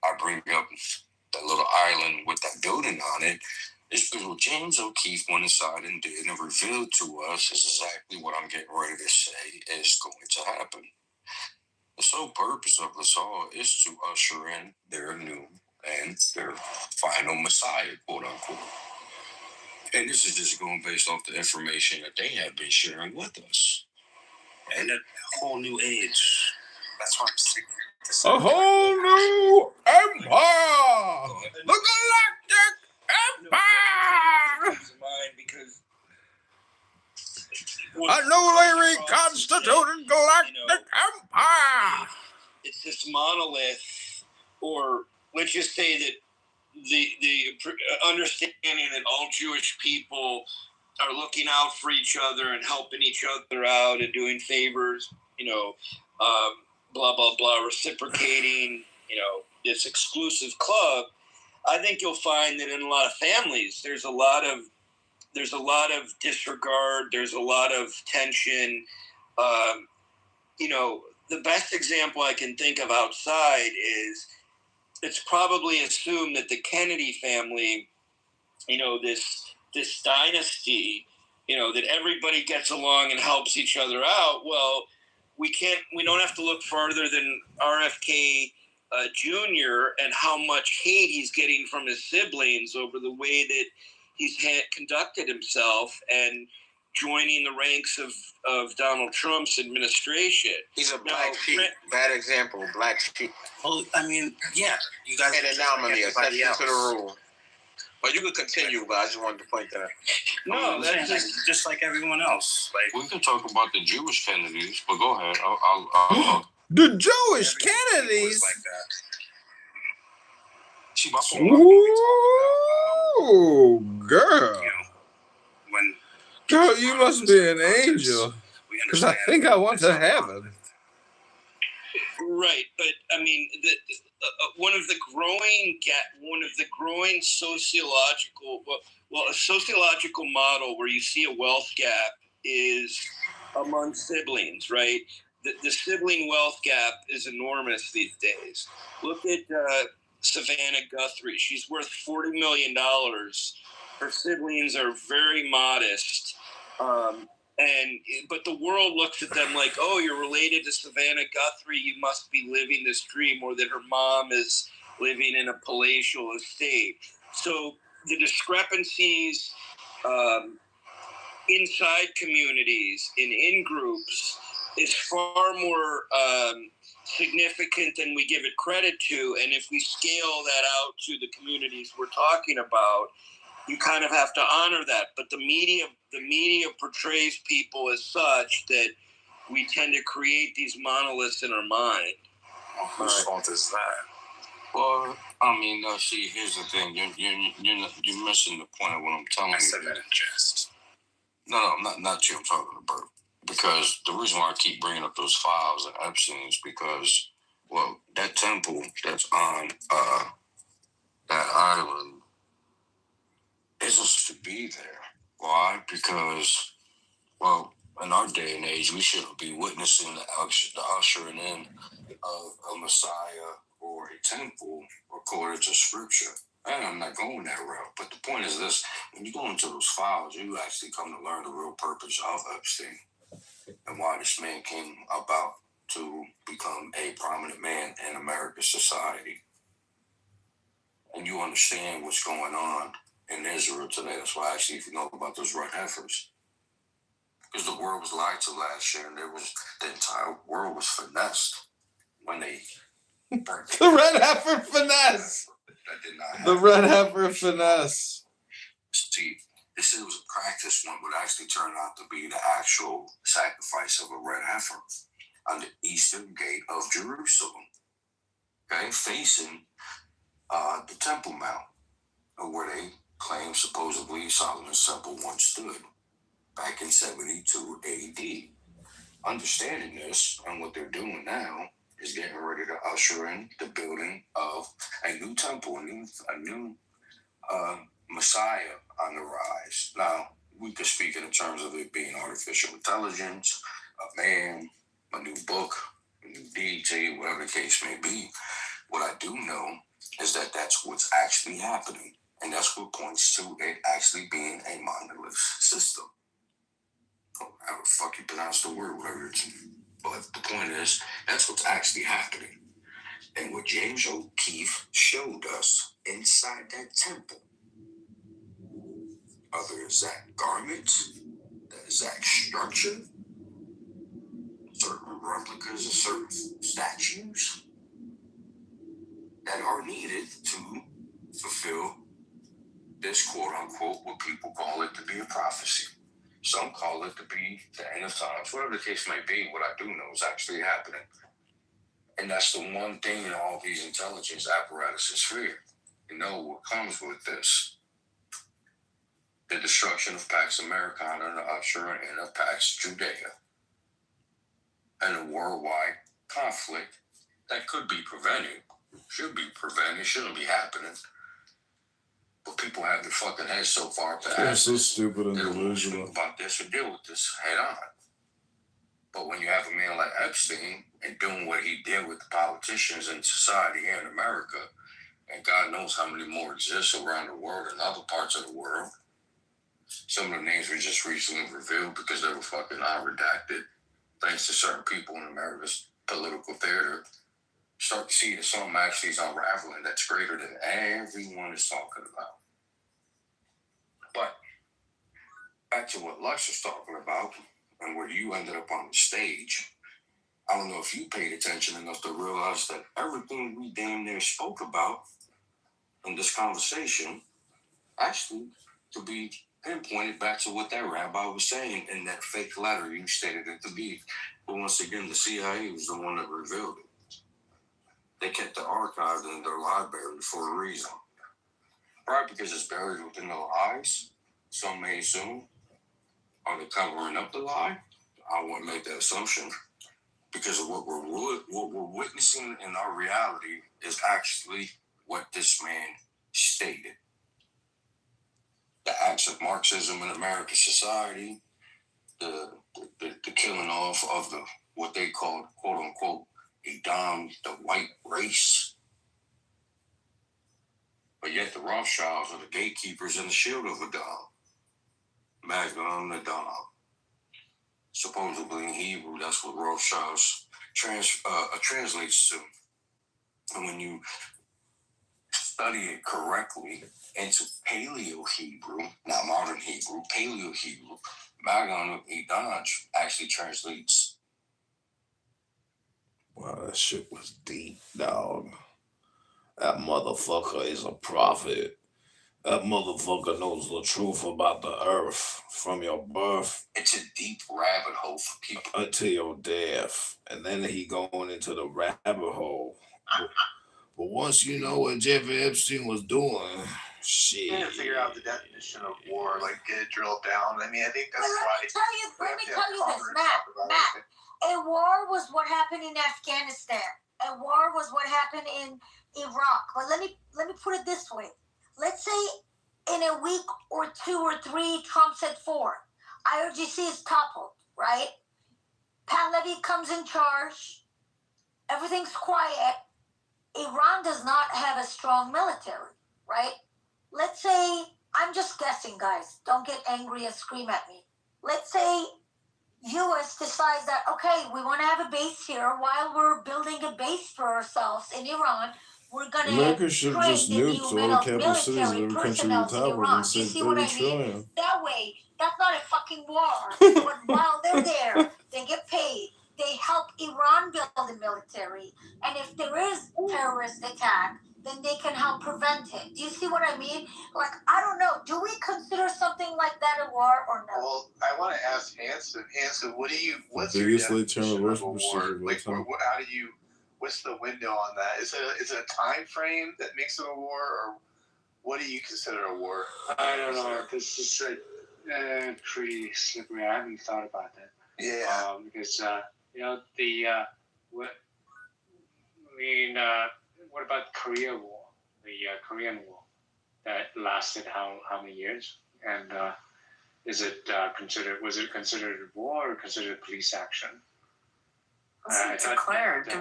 I bring up that little island with that building on it is because what James O'Keefe went inside and did and revealed to us is exactly what I'm getting ready to say is going to happen. The sole purpose of this all is to usher in their new and their final Messiah, quote unquote. And this is just going based off the information that they have been sharing with us. And a whole new age. That's what I'm saying. A whole new empire! The Galactic Empire! Because a newly reconstituted Galactic Empire! It's this monolith, or let's just say that the understanding that all Jewish people are looking out for each other and helping each other out and doing favors, blah, blah, blah, reciprocating, this exclusive club. I think you'll find that in a lot of families, there's a lot of disregard. There's a lot of tension. The best example I can think of outside is it's probably assumed that the Kennedy family, this dynasty, that everybody gets along and helps each other out. Well, we don't have to look farther than RFK Jr. and how much hate he's getting from his siblings over the way that he's conducted himself and joining the ranks of Donald Trump's administration. He's a black sheep. Bad example, black sheep. Well, I mean, yeah, you guys an anomaly, exception to the rule. But you could continue, but I just wanted to point that out. No, that's just like everyone else. Like, we can talk about the Jewish Kennedys, but go ahead. I'll the Jewish Kennedys? Like that. See, ooh, girl. Girl, you must be an angel. Because I think I want to heaven. Right, but I mean, one of the growing sociological, a sociological model where you see a wealth gap is among siblings, right? The sibling wealth gap is enormous these days. Look at Savannah Guthrie. She's worth $40 million. Her siblings are very modest. But the world looks at them like, oh, you're related to Savannah Guthrie. You must be living this dream, or that her mom is living in a palatial estate. So the discrepancies inside communities and in groups is far more significant than we give it credit to. And if we scale that out to the communities we're talking about, you kind of have to honor that. But the media portrays people as such that we tend to create these monoliths in our mind. Well, whose fault is that? Well, I mean, see, here's the thing. You're missing the point of what I'm telling you. I said that in jest. No, not you. I'm talking about. Because the reason why I keep bringing up those files and Epstein is because, well, that temple that's on that island isn't to be there. Why? Because, well, in our day and age, we shouldn't be witnessing the ushering in of a Messiah or a temple according to Scripture. And I'm not going that route. But the point is this: when you go into those files, you actually come to learn the real purpose of Epstein and why this man came about to become a prominent man in American society. And you understand what's going on in Israel today. That's why actually, if you know about those red heifers, because the world was lied to last year, and the entire world was finessed when they the red heifer finesse. That did not happen. The red heifer finesse. See, They said it was a practice one, would actually turn out to be the actual sacrifice of a red heifer on the eastern gate of Jerusalem, okay, facing the Temple Mount, where they claim supposedly Solomon's temple once stood back in 72 AD. Understanding this and what they're doing now is getting ready to usher in the building of a new temple, a new Messiah on the rise. Now, we could speak in terms of it being artificial intelligence, a man, a new book, a new deity, whatever the case may be. What I do know is that that's what's actually happening. And that's what points to it actually being a monolith system. How the fuck you pronounce the word, whatever it's. But the point is, that's what's actually happening. And what James O'Keefe showed us inside that temple are the exact garments, the exact structure, certain replicas of certain statues that are needed to fulfill this quote-unquote, what people call it to be a prophecy. Some call it to be the end of times. Whatever the case may be, what I do know is actually happening. And that's the one thing in all these intelligence apparatuses fear. You know what comes with this? The destruction of Pax Americana and the ushering in of Pax Judea. And a worldwide conflict that could be prevented, should be prevented, shouldn't be happening. But people have their fucking heads so far to They're so stupid and they don't want to delusional. speak about this or deal with this head on. But when you have a man like Epstein and doing what he did with the politicians in society here in America, and God knows how many more exist around the world and other parts of the world, some of the names were just recently revealed because they were fucking unredacted, thanks to certain people in America's political theater. Start to see that something actually is unraveling that's greater than everyone is talking about. But back to what Lux was talking about and where you ended up on the stage, I don't know if you paid attention enough to realize that everything we damn near spoke about in this conversation actually to be pinpointed back to what that rabbi was saying in that fake letter you stated it to be. But once again, the CIA was the one that revealed it. They kept the archive in their library for a reason. Probably because it's buried within the lies, some may assume. Are they covering up the lie? I wouldn't make that assumption. Because of what we're witnessing in our reality is actually what this man stated. The acts of Marxism in American society, the killing off of the what they called, quote unquote, Edom, the white race. But yet the Rothschilds are the gatekeepers and the shield of Edom. Magnum Edom. Supposedly in Hebrew, that's what Rothschilds translates to. And when you study it correctly into Paleo Hebrew, not modern Hebrew, Paleo Hebrew, Magon Edom actually translates. Wow, that shit was deep, dog. That motherfucker is a prophet. That motherfucker knows the truth about the earth from your birth. It's a deep rabbit hole for people. Until your death. And then he going into the rabbit hole. But once you know what Jeffrey Epstein was doing, shit. You need to figure out the definition of war, like get it drilled down. I mean, I think that's why. Let me tell you this, Matt. A war was what happened in Afghanistan. A war was what happened in Iraq. But let me put it this way. Let's say in a week or 2 or 3, Trump said 4. IRGC is toppled, right? Pahlavi comes in charge. Everything's quiet. Iran does not have a strong military, right? Let's say, I'm just guessing, guys. Don't get angry and scream at me. Let's say U.S. decides that, okay, we want to have a base here while we're building a base for ourselves in Iran. We're going to America should have just nuked all the capital cities of every country we toppled and saved $30 trillion. That way, that's not a fucking war. But while they're there, they get paid. They help Iran build a military. And if there is a terrorist attack, then they can help prevent it. Do you see what I mean? Like, I don't know. Do we consider something like that a war or no? Well, I want to ask Hanson. Hanson, what's your Biggest late definition term of a war? procedure, Like, how do you? What's the window on that? Is it a time frame that makes it a war, or what do you consider a war? I don't know. This is pretty slippery. I haven't thought about that. Yeah. Because what about the Korea War? The Korean War that lasted how many years? And was it considered a war or considered police action? It declared. It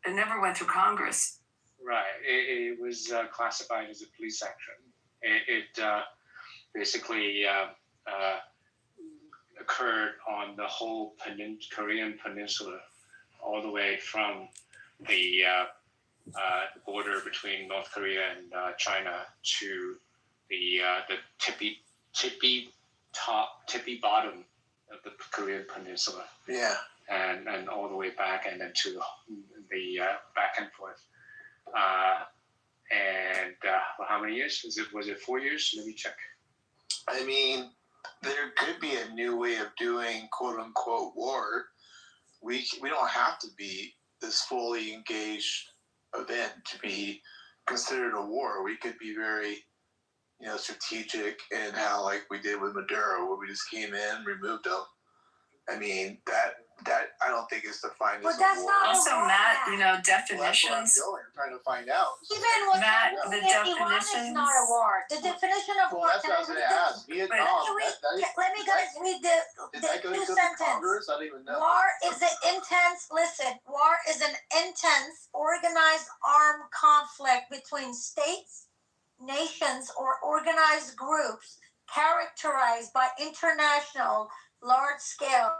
never went through Congress. Right. It was classified as a police action. It basically occurred on the whole Korean peninsula, all the way from the border between North Korea and China to the tippy bottom of the Korean peninsula. Yeah. And all the way back, and then to the back and forth. How many years? Was it 4 years? Let me check. I mean, there could be a new way of doing quote unquote war. We don't have to be this fully engaged event to be considered a war. We could be very, strategic in how, like we did with Maduro, where we just came in, removed them. I mean, that I don't think is defined as a war. Also, Matt, definitions. Well, I'm trying to find out. Even what Matt, the Iran definitions. is not a war. The definition of war. That's what I was going to ask. Vietnam. Let me guys read the two sentences. I don't even know. War is an intense. Listen, war is an intense, organized armed conflict between states, nations, or organized groups characterized by international, large-scale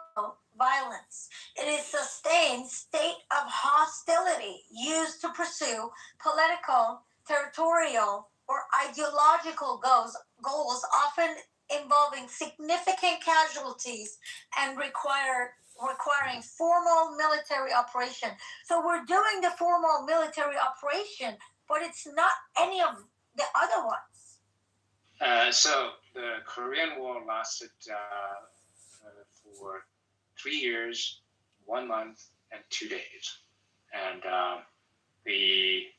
violence. It is a sustained state of hostility used to pursue political, territorial, or ideological goals often involving significant casualties and requiring formal military operation. So we're doing the formal military operation, but it's not any of the other ones. So the Korean War lasted for 3 years, 1 month, and 2 days, and it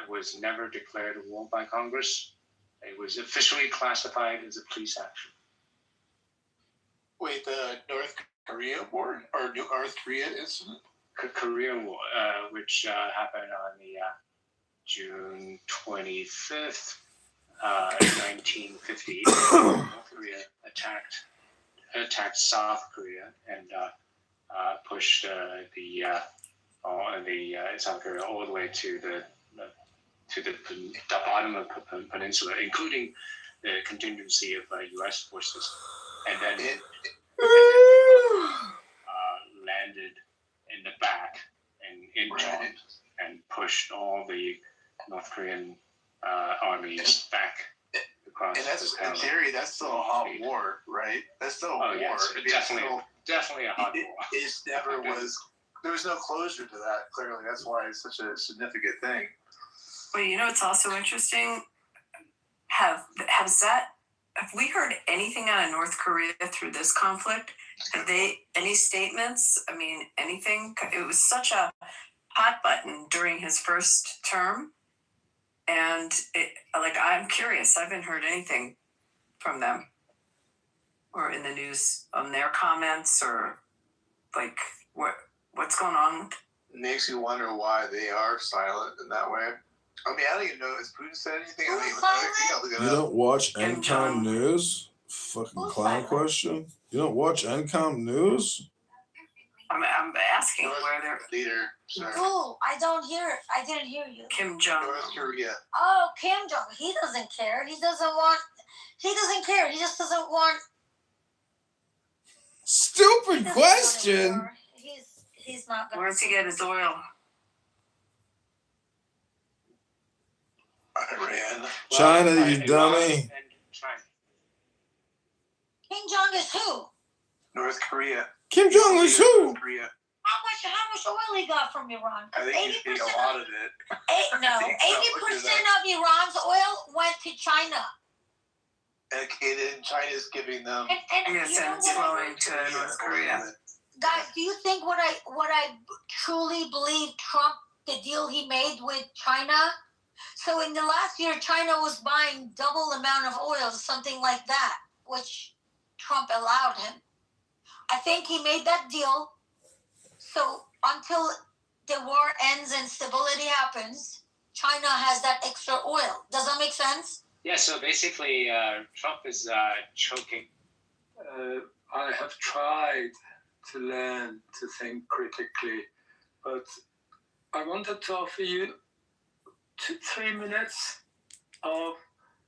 was never declared a war by Congress. It was officially classified as a police action. Wait, the North Korea war or North Korea incident? Korean War, which happened on the June 25th, 1950. North Korea attacked South Korea and pushed the South Korea all the way to the bottom of the peninsula, including the contingency of U.S. forces, and then landed in the back in Incheon and pushed all the North Korean armies back across. And that's in theory, that's still a hot war, right? That's still a war. Yes, definitely a hot war. It never was. There was no closure to that. Clearly, that's why it's such a significant thing. Well, it's also interesting. Have we heard anything out of North Korea through this conflict? Have they any statements? I mean, anything? It was such a hot button during his first term, and I'm curious. I haven't heard anything from them, or in the news on their comments, or what's going on. It makes you wonder why they are silent in that way. I mean, I don't even know. Has Putin said anything? I don't even know. You don't watch NCOM news? Fucking clown question. You don't watch NCOM news? I'm asking where they're leader. Sorry. Cool. I don't hear it. I didn't hear you. Kim Jong. North Korea. Oh, Kim Jong. He doesn't care. He doesn't care. He just doesn't want. Stupid question. He's not going. Where's he get his oil? Iran. China, you dummy. Kim Jong is who? North Korea. Kim Jong is who? Korea. How much oil he got from Iran? I think he's getting a lot of it. 80% of Iran's oil went to China. And then China's giving them. And yes, and it's flowing to North Korea. Guys, do you think what I truly believe Trump, the deal he made with China? So in the last year, China was buying double the amount of oil, something like that, which Trump allowed him. I think he made that deal. So until the war ends and stability happens, China has that extra oil. Does that make sense? Yeah, so basically, Trump is choking. I have tried to learn to think critically, but I wanted to offer you 3 minutes of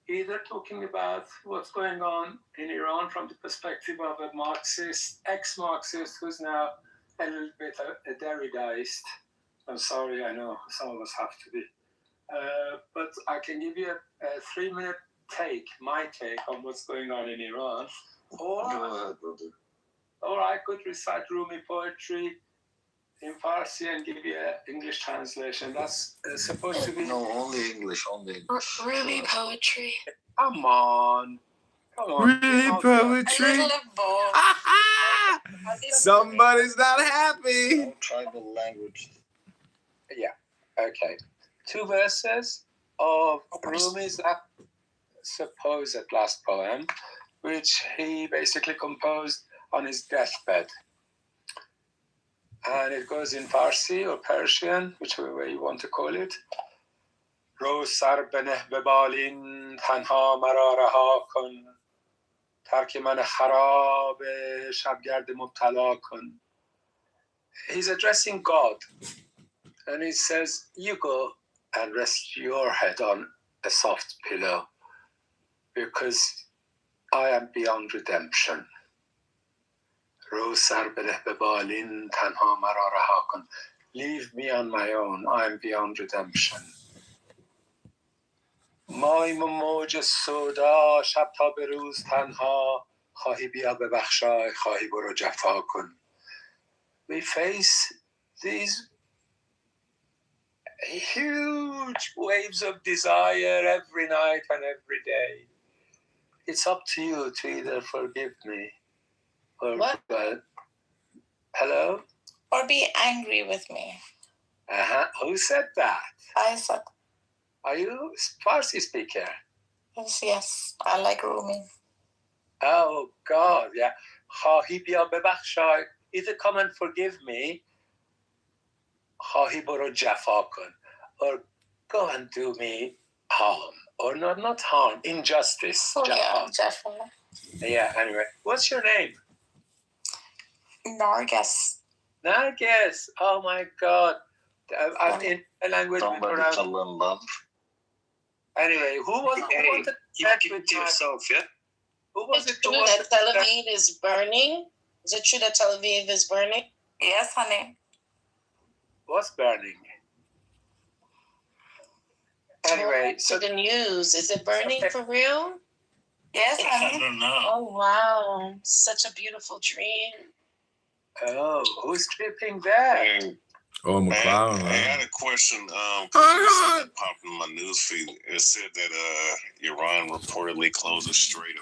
either talking about what's going on in Iran from the perspective of a Marxist, ex-Marxist, who's now a little bit a Derridaist. I'm sorry, I know some of us have to be. But I can give you a 3-minute take, my take on what's going on in Iran. Or I could recite Rumi poetry in Farsi and give you an English translation. That's supposed to be... No, only English, only English. Ruby poetry. Come on. Really, poetry? Somebody's not happy. Tribal language. Yeah, okay. 2 verses of Rumi's supposed last poem, which he basically composed on his deathbed. And it goes in Farsi or Persian, whichever way you want to call it. رو سر بنه به بالین تنها مرا رها کن ترک من خراب شبگرد مبتلا کن. He's addressing God, and he says, you go and rest your head on a soft pillow because I am beyond redemption. رو سر بنه به بالین تنها مرا رها کن. Leave me on my own, I am beyond redemption. مایم و موج سودا شب تا به روز تنها خواهی بیا ببخشای خواهی برو جفا کن. We face these huge waves of desire every night and every day. It's up to you to either forgive me or hello? Or be angry with me. Who said that? I said. Are you Farsi speaker? Yes, I like Rumi. Oh God, yeah. خواهی بیا ببخشای. Either come and forgive me. خواهی برو جفا کن. Or go and do me harm. Or not harm, injustice. Oh, yeah, Jaffa. Yeah, anyway. What's your name? Nargis. Nargis. Oh my God. I'm in a language. Somebody tell them love. Anyway, who wanted to check with yourself, yeah? Who was it? True that Tel Aviv is burning? Is it true that Tel Aviv is burning? Yes, honey. What's burning? Anyway, so the news, is it burning for real? Yes, honey. I don't know. Oh, wow. Such a beautiful dream. Oh, who's tripping there? Oh, McLeod. I had a question. It popped in my news feed. It said that Iran reportedly closed a strait of